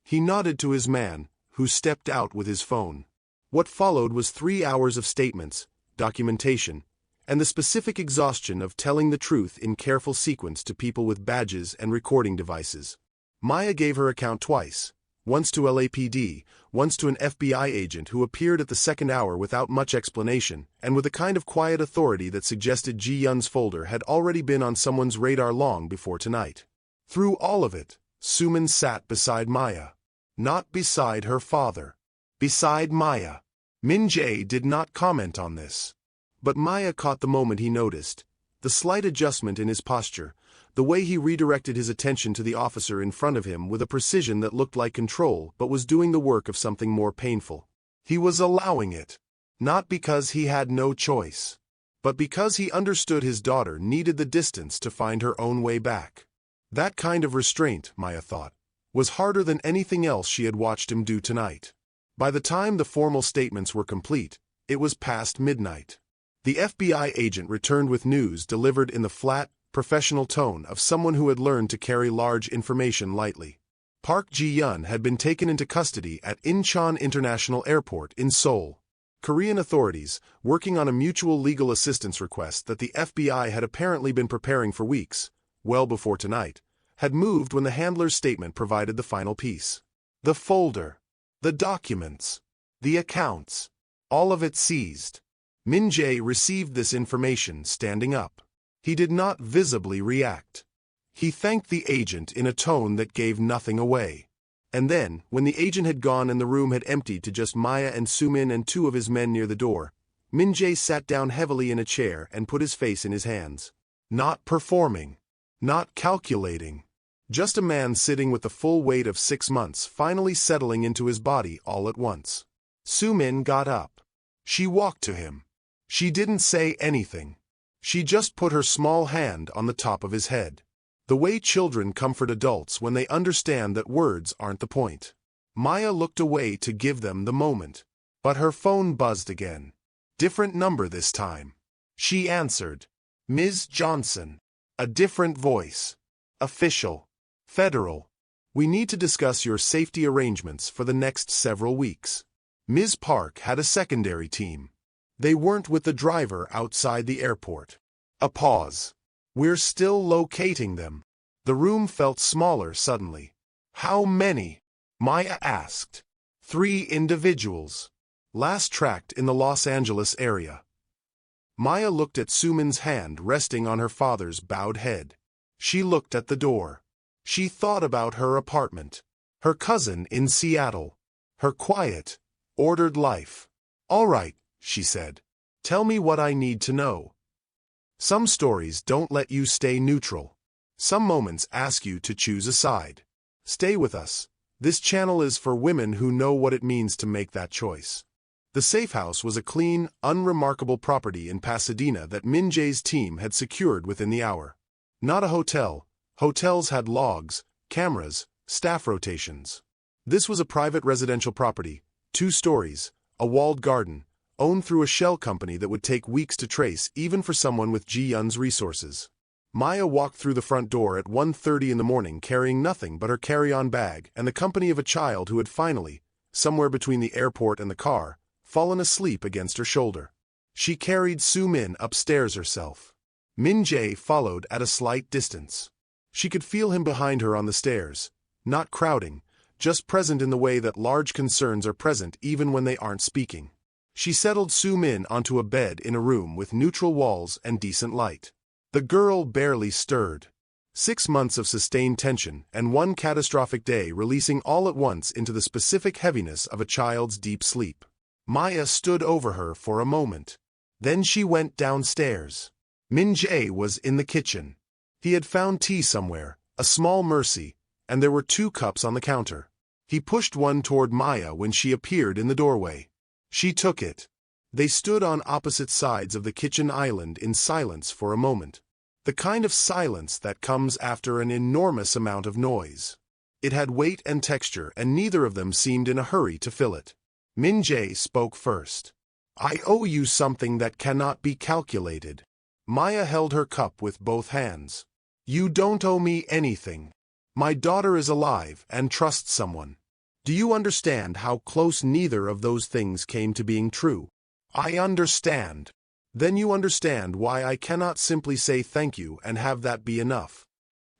A: He nodded to his man, who stepped out with his phone. What followed was 3 hours of statements, documentation, and the specific exhaustion of telling the truth in careful sequence to people with badges and recording devices. Maya gave her account twice, once to LAPD, once to an FBI agent who appeared at the second hour without much explanation, and with a kind of quiet authority that suggested Ji-Yun's folder had already been on someone's radar long before tonight. Through all of it, Sumin sat beside Maya. Not beside her father. Beside Maya. Min-jae did not comment on this. But Maya caught the moment he noticed, the slight adjustment in his posture, the way he redirected his attention to the officer in front of him with a precision that looked like control but was doing the work of something more painful. He was allowing it. Not because he had no choice, but because he understood his daughter needed the distance to find her own way back. That kind of restraint, Maya thought, was harder than anything else she had watched him do tonight. By the time the formal statements were complete, it was past midnight. The FBI agent returned with news delivered in the flat, professional tone of someone who had learned to carry large information lightly. Park Ji-Yun had been taken into custody at Incheon International Airport in Seoul. Korean authorities, working on a mutual legal assistance request that the FBI had apparently been preparing for weeks, well before tonight, had moved when the handler's statement provided the final piece. The folder, the documents, the accounts, all of it seized. Min-jae received this information standing up. He did not visibly react. He thanked the agent in a tone that gave nothing away. And then, when the agent had gone and the room had emptied to just Maya and Sumin and 2 of his men near the door, Min-jae sat down heavily in a chair and put his face in his hands. Not performing. Not calculating. Just a man sitting with the full weight of 6 months finally settling into his body all at once. Sumin got up. She walked to him. She didn't say anything. She just put her small hand on the top of his head. The way children comfort adults when they understand that words aren't the point. Maya looked away to give them the moment. But her phone buzzed again. Different number this time. She answered. Ms. Johnson. A different voice. Official. Federal. We need to discuss your safety arrangements for the next several weeks. Ms. Park had a secondary team. They weren't with the driver outside the airport. A pause. We're still locating them. The room felt smaller suddenly. How many? Maya asked. 3 individuals. Last tracked in the Los Angeles area. Maya looked at Sumin's hand resting on her father's bowed head. She looked at the door. She thought about her apartment. Her cousin in Seattle. Her quiet, ordered life. All right, she said. Tell me what I need to know. Some stories don't let you stay neutral. Some moments ask you to choose a side. Stay with us. This channel is for women who know what it means to make that choice. The safe house was a clean, unremarkable property in Pasadena that Min Jae's team had secured within the hour. Not a hotel. Hotels had logs, cameras, staff rotations. This was a private residential property, 2 stories, a walled garden, owned through a shell company that would take weeks to trace even for someone with Ji-Yun's resources. Maya walked through the front door at 1:30 in the morning carrying nothing but her carry-on bag and the company of a child who had finally, somewhere between the airport and the car, fallen asleep against her shoulder. She carried Su-min upstairs herself. Min Jae followed at a slight distance. She could feel him behind her on the stairs, not crowding, just present in the way that large concerns are present even when they aren't speaking. She settled Su-min onto a bed in a room with neutral walls and decent light. The girl barely stirred. 6 months of sustained tension and 1 catastrophic day releasing all at once into the specific heaviness of a child's deep sleep. Maya stood over her for a moment. Then she went downstairs. Min Jae was in the kitchen. He had found tea somewhere, a small mercy, and there were 2 cups on the counter. He pushed one toward Maya when she appeared in the doorway. She took it. They stood on opposite sides of the kitchen island in silence for a moment. The kind of silence that comes after an enormous amount of noise. It had weight and texture, and neither of them seemed in a hurry to fill it. Min Jae spoke first. I owe you something that cannot be calculated. Maya held her cup with both hands. You don't owe me anything. My daughter is alive and trusts someone. Do you understand how close neither of those things came to being true? I understand. Then you understand why I cannot simply say thank you and have that be enough.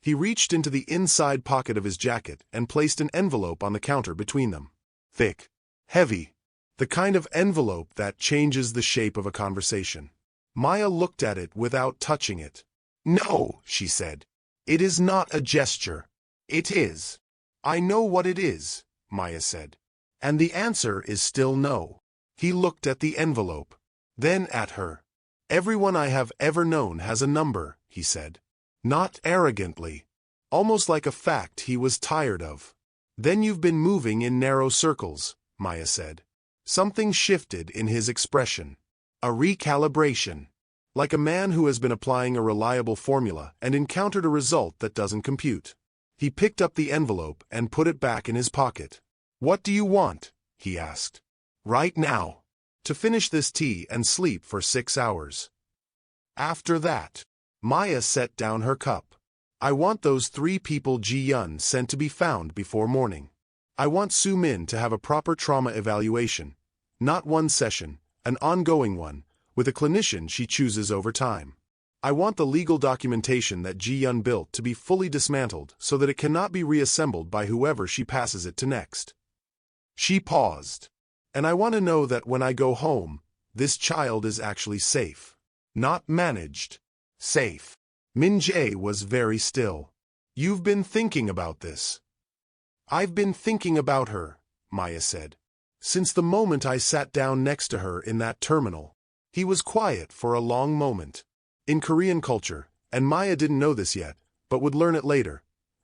A: He reached into the inside pocket of his jacket and placed an envelope on the counter between them. Thick. Heavy. The kind of envelope that changes the shape of a conversation. Maya looked at it without touching it. No, she said. It is not a gesture. It is. I know what it is, Maya said. And the answer is still no. He looked at the envelope. Then at her. Everyone I have ever known has a number, he said. Not arrogantly. Almost like a fact he was tired of. Then you've been moving in narrow circles, Maya said. Something shifted in his expression. A recalibration. Like a man who has been applying a reliable formula and encountered a result that doesn't compute. He picked up the envelope and put it back in his pocket. What do you want? He asked. Right now. To finish this tea and sleep for 6 hours. After that. Maya set down her cup. I want those 3 people Ji-Yun sent to be found before morning. I want Su-min to have a proper trauma evaluation. Not one session, an ongoing one, with a clinician she chooses over time. I want the legal documentation that Ji-Yun built to be fully dismantled so that it cannot be reassembled by whoever she passes it to next. She paused. And I want to know that when I go home, this child is actually safe. Not managed. Safe. Min Jae was very still. You've been thinking about this. I've been thinking about her, Maya said. Since the moment I sat down next to her in that terminal. He was quiet for a long moment. In Korean culture, and Maya didn't know this yet, but would learn it later,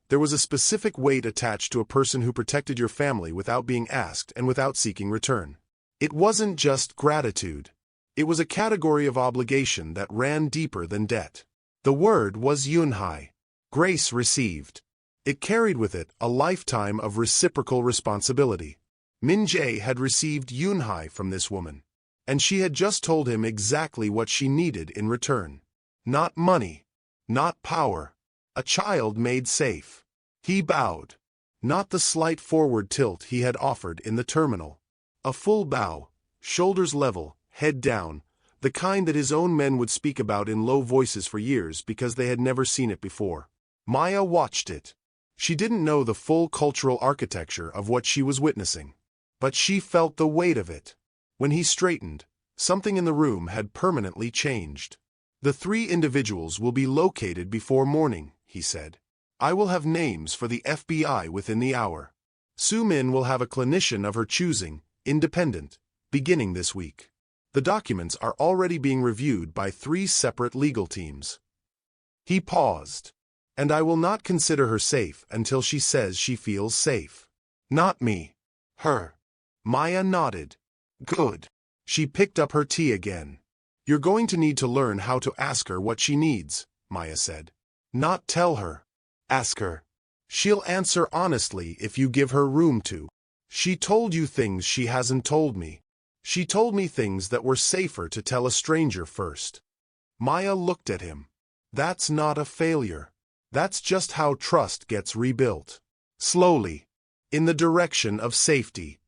A: there was a specific weight attached to a person who protected your family without being asked and without seeking return. It wasn't just gratitude. It was a category of obligation that ran deeper than debt. The word was yunhai. Grace received. It carried with it a lifetime of reciprocal responsibility. Min-jae had received Yunhai from this woman, and she had just told him exactly what she needed in return. Not money, not power, a child made safe. He bowed. Not the slight forward tilt he had offered in the terminal. A full bow, shoulders level, head down, the kind that his own men would speak about in low voices for years because they had never seen it before. Maya watched it. She didn't know the full cultural architecture of what she was witnessing, but she felt the weight of it. When he straightened, something in the room had permanently changed. The 3 individuals will be located before morning, he said. I will have names for the FBI within the hour. Su-min will have a clinician of her choosing, independent, beginning this week. The documents are already being reviewed by 3 separate legal teams. He paused. And I will not consider her safe until she says she feels safe. Not me. Her. Maya nodded. Good. She picked up her tea again. You're going to need to learn how to ask her what she needs, Maya said. Not tell her. Ask her. She'll answer honestly if you give her room to. She told you things she hasn't told me. She told me things that were safer to tell a stranger first. Maya looked at him. That's not a failure. That's just how trust gets rebuilt. Slowly. In the direction of safety.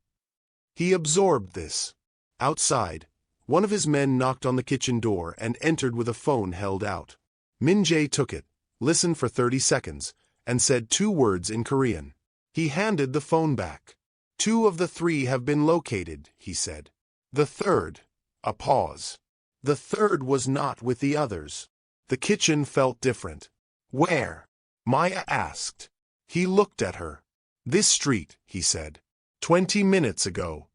A: He absorbed this. Outside, one of his men knocked on the kitchen door and entered with a phone held out. Min-jae took it, listened for 30 seconds, and said 2 words in Korean. He handed the phone back. 2 of the 3 have been located, he said. The 3rd. A pause. The 3rd was not with the others. The kitchen felt different. Where? Maya asked. He looked at her. This street, he said. 20 minutes ago.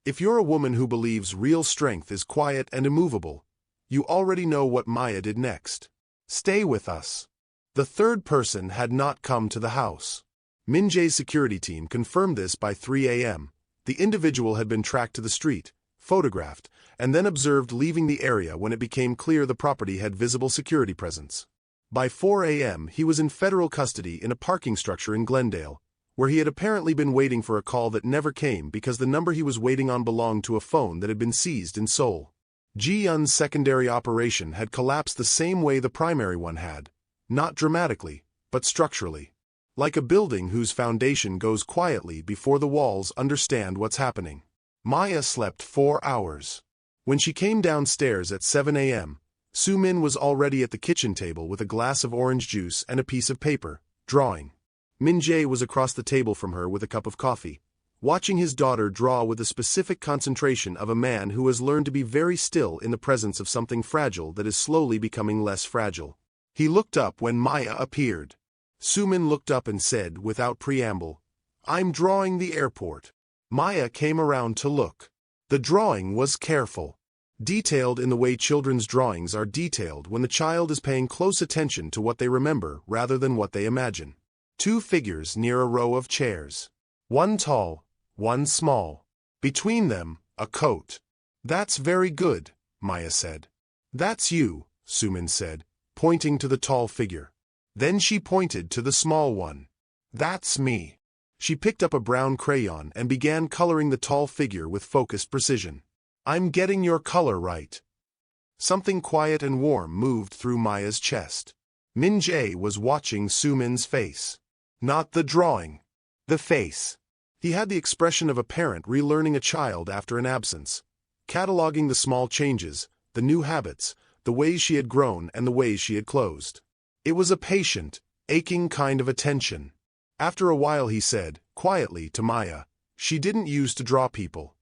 A: If you're a woman who believes real strength is quiet and immovable, you already know what Maya did next. Stay with us. The 3rd person had not come to the house. Min-jae's security team confirmed this by 3 a.m. The individual had been tracked to the street, photographed, and then observed leaving the area when it became clear the property had visible security presence. By 4 a.m. he was in federal custody in a parking structure in Glendale, where he had apparently been waiting for a call that never came because the number he was waiting on belonged to a phone that had been seized in Seoul. Ji-Yun's secondary operation had collapsed the same way the primary one had, not dramatically, but structurally. Like a building whose foundation goes quietly before the walls understand what's happening. Maya slept 4 hours. When she came downstairs at 7 a.m., Su-min was already at the kitchen table with a glass of orange juice and a piece of paper, drawing. Min-jae was across the table from her with a cup of coffee, watching his daughter draw with the specific concentration of a man who has learned to be very still in the presence of something fragile that is slowly becoming less fragile. He looked up when Maya appeared. Su-min looked up and said, without preamble, "I'm drawing the airport." Maya came around to look. The drawing was careful. Detailed in the way children's drawings are detailed when the child is paying close attention to what they remember rather than what they imagine. 2 figures near a row of chairs. One tall, one small. Between them, a coat. "That's very good," Maya said. "That's you," Su-min said, pointing to the tall figure. Then she pointed to the small one. "That's me." She picked up a brown crayon and began coloring the tall figure with focused precision. "I'm getting your color right." Something quiet and warm moved through Maya's chest. Min-jae was watching Su-min's face. Not the drawing. The face. He had the expression of a parent relearning a child after an absence, cataloging the small changes, the new habits, the ways she had grown and the ways she had closed. It was a patient, aching kind of attention. After a while he said, quietly, to Maya, "She didn't use to draw people."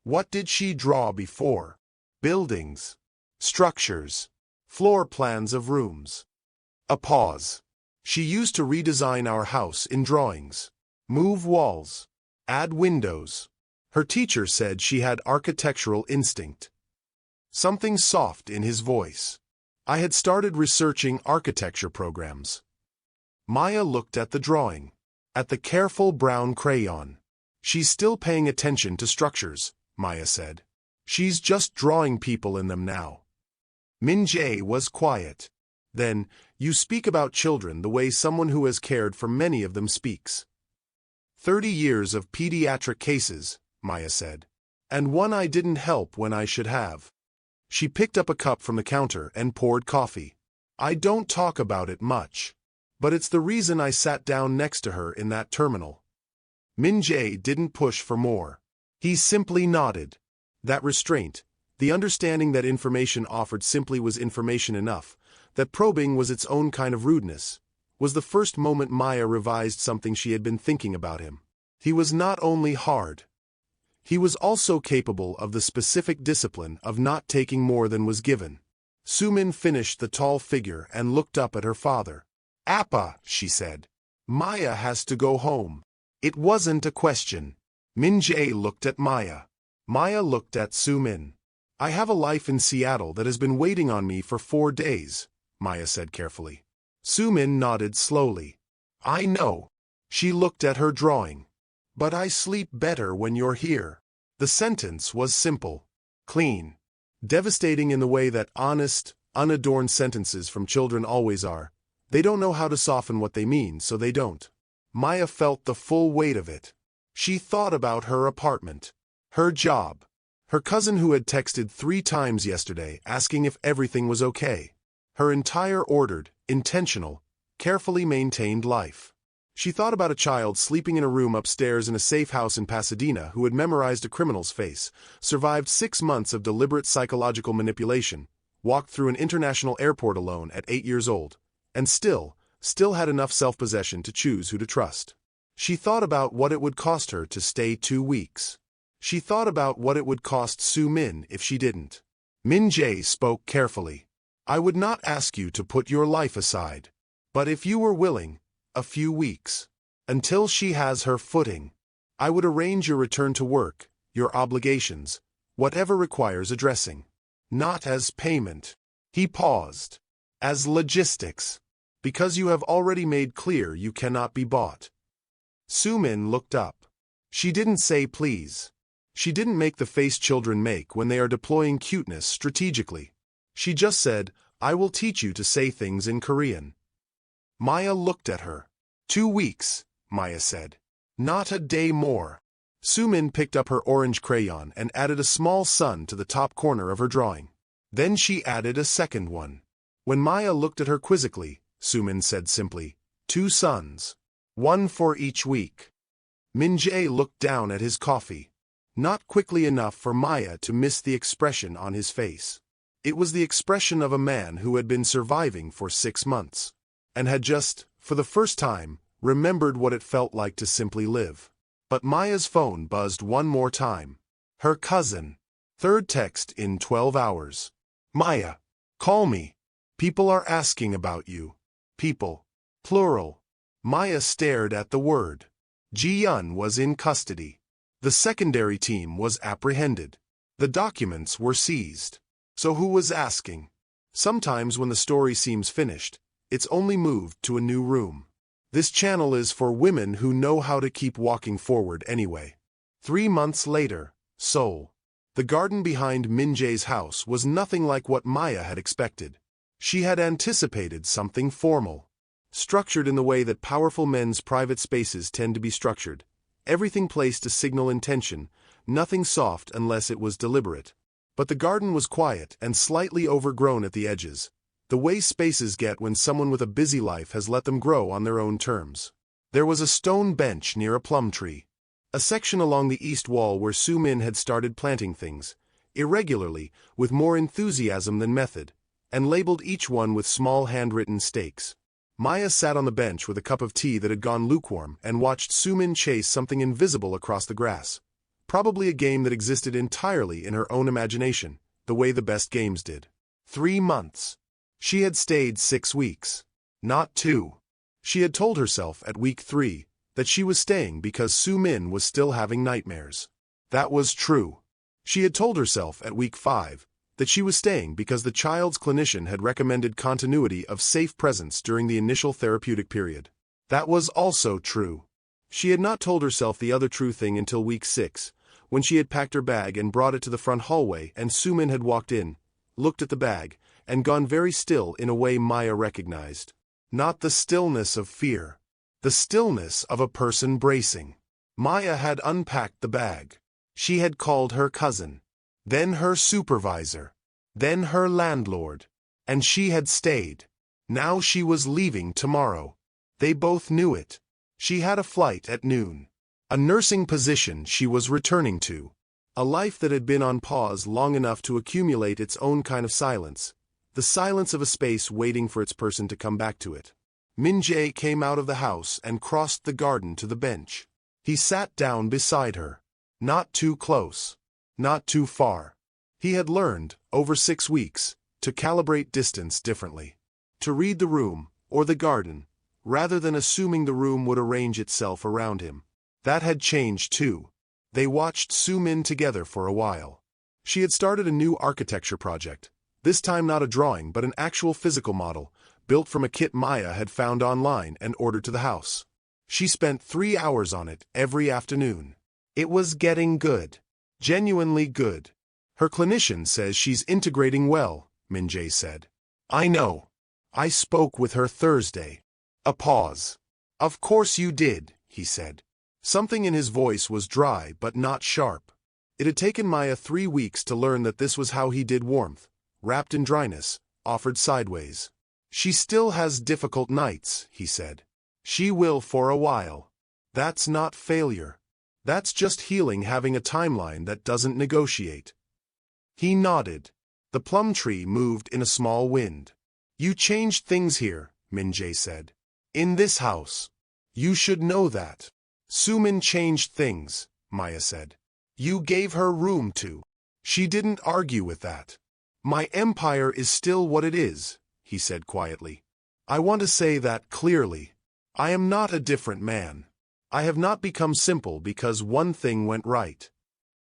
A: What did she draw before? Buildings. Structures. Floor plans of rooms. A pause. "She used to redesign our house in drawings. Move walls. Add windows. Her teacher said she had architectural instinct." Something soft in his voice. "I had started researching architecture programs." Maya looked at the drawing. At the careful brown crayon. "She's still paying attention to structures," Maya said. "She's just drawing people in them now." Min-jae was quiet. Then, you speak about children the way someone who has cared for many of them speaks. 30 years of pediatric cases, Maya said. And one I didn't help when I should have. She picked up a cup from the counter and poured coffee. I don't talk about it much. But it's the reason I sat down next to her in that terminal. Min Jae didn't push for more. He simply nodded. That restraint, the understanding that information offered simply was information enough, that probing was its own kind of rudeness, was the first moment Maya revised something she had been thinking about him. He was not only hard. He was also capable of the specific discipline of not taking more than was given. Sumin finished the tall figure and looked up at her father. Appa, she said. Maya has to go home. It wasn't a question. Min Jae looked at Maya. Maya looked at Sumin. I have a life in Seattle that has been waiting on me for 4 days, Maya said carefully. Sumin nodded slowly. I know. She looked at her drawing. But I sleep better when you're here. The sentence was simple, clean, devastating in the way that honest, unadorned sentences from children always are. They don't know how to soften what they mean, so they don't. Maya felt the full weight of it. She thought about her apartment, her job, her cousin who had texted 3 times yesterday asking if everything was okay, her entire ordered, intentional, carefully maintained life. She thought about a child sleeping in a room upstairs in a safe house in Pasadena who had memorized a criminal's face, survived 6 months of deliberate psychological manipulation, walked through an international airport alone at 8 years old, and still had enough self-possession to choose who to trust. She thought about what it would cost her to stay 2 weeks. She thought about what it would cost Su Min if she didn't. Min Jae spoke carefully. I would not ask you to put your life aside. But if you were willing, a few weeks. Until she has her footing. I would arrange your return to work, your obligations, whatever requires addressing. Not as payment. He paused. As logistics. Because you have already made clear you cannot be bought. Sumin looked up. She didn't say please. She didn't make the face children make when they are deploying cuteness strategically. She just said, I will teach you to say things in Korean. Maya looked at her. 2 weeks, Maya said. Not a day more. Sumin picked up her orange crayon and added a small sun to the top corner of her drawing. Then she added a second one. When Maya looked at her quizzically, Sumin said simply, 2 suns. 1 for each week. Min Jae looked down at his coffee. Not quickly enough for Maya to miss the expression on his face. It was the expression of a man who had been surviving for 6 months, and had just, for the first time, remembered what it felt like to simply live. But Maya's phone buzzed one more time. Her cousin. 3rd text in 12 hours. Maya, call me. People are asking about you. People. Plural. Maya stared at the word. Ji-yun was in custody. The secondary team was apprehended. The documents were seized. So who was asking? Sometimes when the story seems finished, it's only moved to a new room. This channel is for women who know how to keep walking forward anyway. 3 months later, Seoul. The garden behind Min Jae's house was nothing like what Maya had expected. She had anticipated something formal. Structured in the way that powerful men's private spaces tend to be structured. Everything placed to signal intention, nothing soft unless it was deliberate. But the garden was quiet and slightly overgrown at the edges, the way spaces get when someone with a busy life has let them grow on their own terms. There was a stone bench near a plum tree. A section along the east wall where Su Min had started planting things, irregularly, with more enthusiasm than method, and labeled each one with small handwritten stakes. Maya sat on the bench with a cup of tea that had gone lukewarm and watched Su Min chase something invisible across the grass. Probably a game that existed entirely in her own imagination, the way the best games did. 3 months. She had stayed 6 weeks. Not 2. She had told herself at week 3 that she was staying because Su Min was still having nightmares. That was true. She had told herself at week 5 that she was staying because the child's clinician had recommended continuity of safe presence during the initial therapeutic period. That was also true. She had not told herself the other true thing until week 6, when she had packed her bag and brought it to the front hallway and Su Min had walked in, looked at the bag, and gone very still in a way Maya recognized. Not the stillness of fear. The stillness of a person bracing. Maya had unpacked the bag. She had called her cousin. Then her supervisor. Then her landlord. And she had stayed. Now she was leaving tomorrow. They both knew it. She had a flight at noon. A nursing position she was returning to. A life that had been on pause long enough to accumulate its own kind of silence. The silence of a space waiting for its person to come back to it. Min-jae came out of the house and crossed the garden to the bench. He sat down beside her. Not too close. Not too far. He had learned, over 6 weeks, to calibrate distance differently. To read the room, or the garden, rather than assuming the room would arrange itself around him. That had changed too. They watched Soo-min together for a while. She had started a new architecture project, this time not a drawing but an actual physical model, built from a kit Maya had found online and ordered to the house. She spent 3 hours on it every afternoon. It was getting good. Genuinely good. Her clinician says she's integrating well, Min-jae said. I know. I spoke with her Thursday. A pause. Of course you did, he said. Something in his voice was dry but not sharp. It had taken Maya 3 weeks to learn that this was how he did warmth, wrapped in dryness, offered sideways. She still has difficult nights, he said. She will for a while. That's not failure. That's just healing, having a timeline that doesn't negotiate. He nodded. The plum tree moved in a small wind. You changed things here, Min-jae said. In this house. You should know that. Soo-min changed things, Maya said. You gave her room to. She didn't argue with that. My empire is still what it is, he said quietly. I want to say that clearly. I am not a different man. I have not become simple because one thing went right.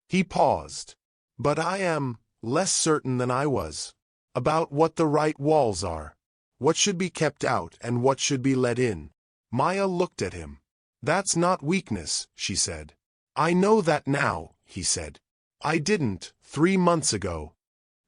A: He paused. But I am less certain than I was. About what the right walls are. What should be kept out and what should be let in. Maya looked at him. That's not weakness, she said. I know that now, he said. I didn't 3 months ago.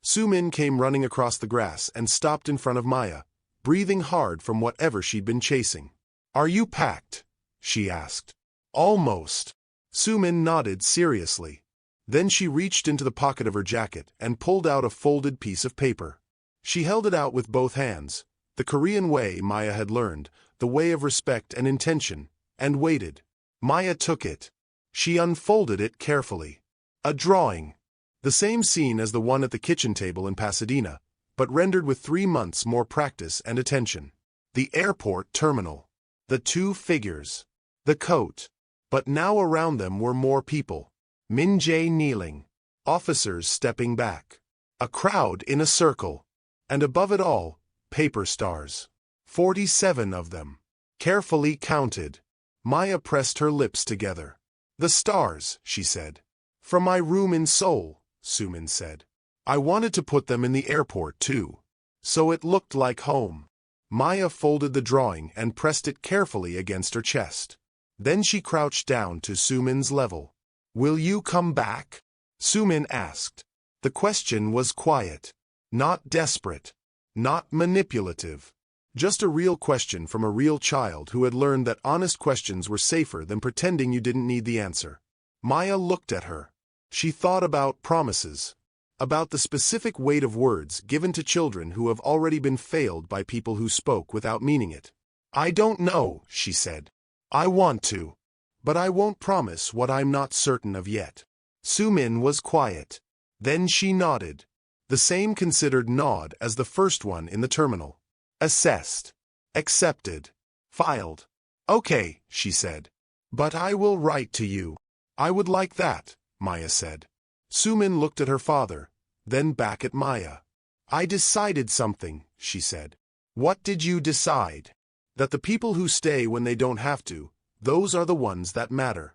A: Soo-min came running across the grass and stopped in front of Maya, breathing hard from whatever she'd been chasing. Are you packed? She asked. Almost. Soo-min nodded seriously. Then she reached into the pocket of her jacket and pulled out a folded piece of paper. She held it out with both hands, the Korean way Maya had learned, the way of respect and intention, and waited. Maya took it. She unfolded it carefully. A drawing. The same scene as the one at the kitchen table in Pasadena, but rendered with 3 months more practice and attention. The airport terminal. The 2 figures. The coat. But now around them were more people. Min-jae kneeling. Officers stepping back. A crowd in a circle. And above it all, paper stars. 47 of them. Carefully counted. Maya pressed her lips together. The stars, she said. From my room in Seoul, Soo-min said. I wanted to put them in the airport too. So it looked like home. Maya folded the drawing and pressed it carefully against her chest. Then she crouched down to Soo-min's level. Will you come back? Soo-min asked. The question was quiet. Not desperate. Not manipulative. Just a real question from a real child who had learned that honest questions were safer than pretending you didn't need the answer. Maya looked at her. She thought about promises. About the specific weight of words given to children who have already been failed by people who spoke without meaning it. I don't know, she said. I want to. But I won't promise what I'm not certain of yet. Soo-min was quiet. Then she nodded. The same considered nod as the first one in the terminal. Assessed. Accepted. Filed. Okay, she said. But I will write to you. I would like that, Maya said. Soo-min looked at her father, then back at Maya. I decided something, she said. What did you decide? That the people who stay when they don't have to, those are the ones that matter.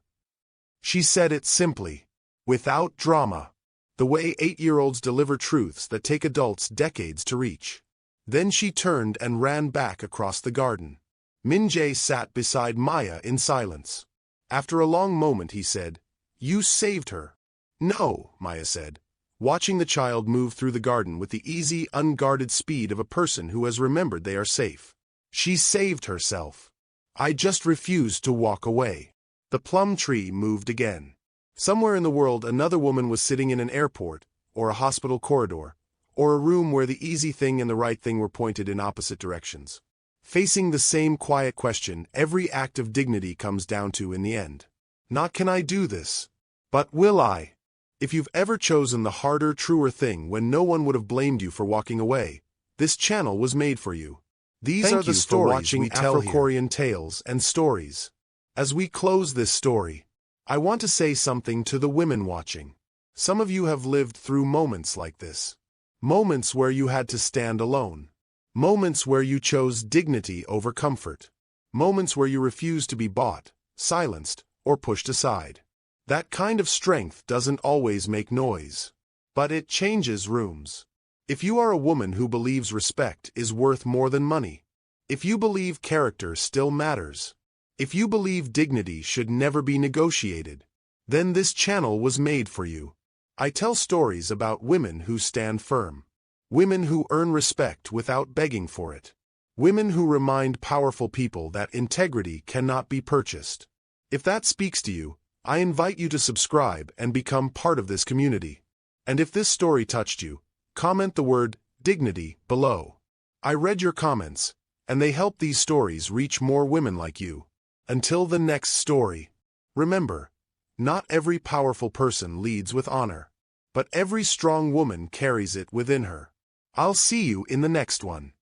A: She said it simply, without drama, the way 8-year-olds deliver truths that take adults decades to reach. Then she turned and ran back across the garden. Min-jae sat beside Maya in silence. After a long moment he said, You saved her. No, Maya said. watching the child move through the garden with the easy, unguarded speed of a person who has remembered they are safe. She saved herself. I just refused to walk away. The plum tree moved again. Somewhere in the world, another woman was sitting in an airport, or a hospital corridor, or a room where the easy thing and the right thing were pointed in opposite directions. Facing the same quiet question every act of dignity comes down to in the end. Not can I do this, but will I? If you've ever chosen the harder, truer thing when no one would have blamed you for walking away, this channel was made for you. These are the stories we tell Afro Korean Tales and Stories. As we close this story, I want to say something to the women watching. Some of you have lived through moments like this. Moments where you had to stand alone. Moments where you chose dignity over comfort. Moments where you refused to be bought, silenced, or pushed aside. That kind of strength doesn't always make noise, but it changes rooms. If you are a woman who believes respect is worth more than money, if you believe character still matters, if you believe dignity should never be negotiated, then this channel was made for you. I tell stories about women who stand firm, women who earn respect without begging for it, women who remind powerful people that integrity cannot be purchased. If that speaks to you, I invite you to subscribe and become part of this community. And if this story touched you, comment the word dignity below. I read your comments, and they help these stories reach more women like you. Until the next story, remember, not every powerful person leads with honor, but every strong woman carries it within her. I'll see you in the next one.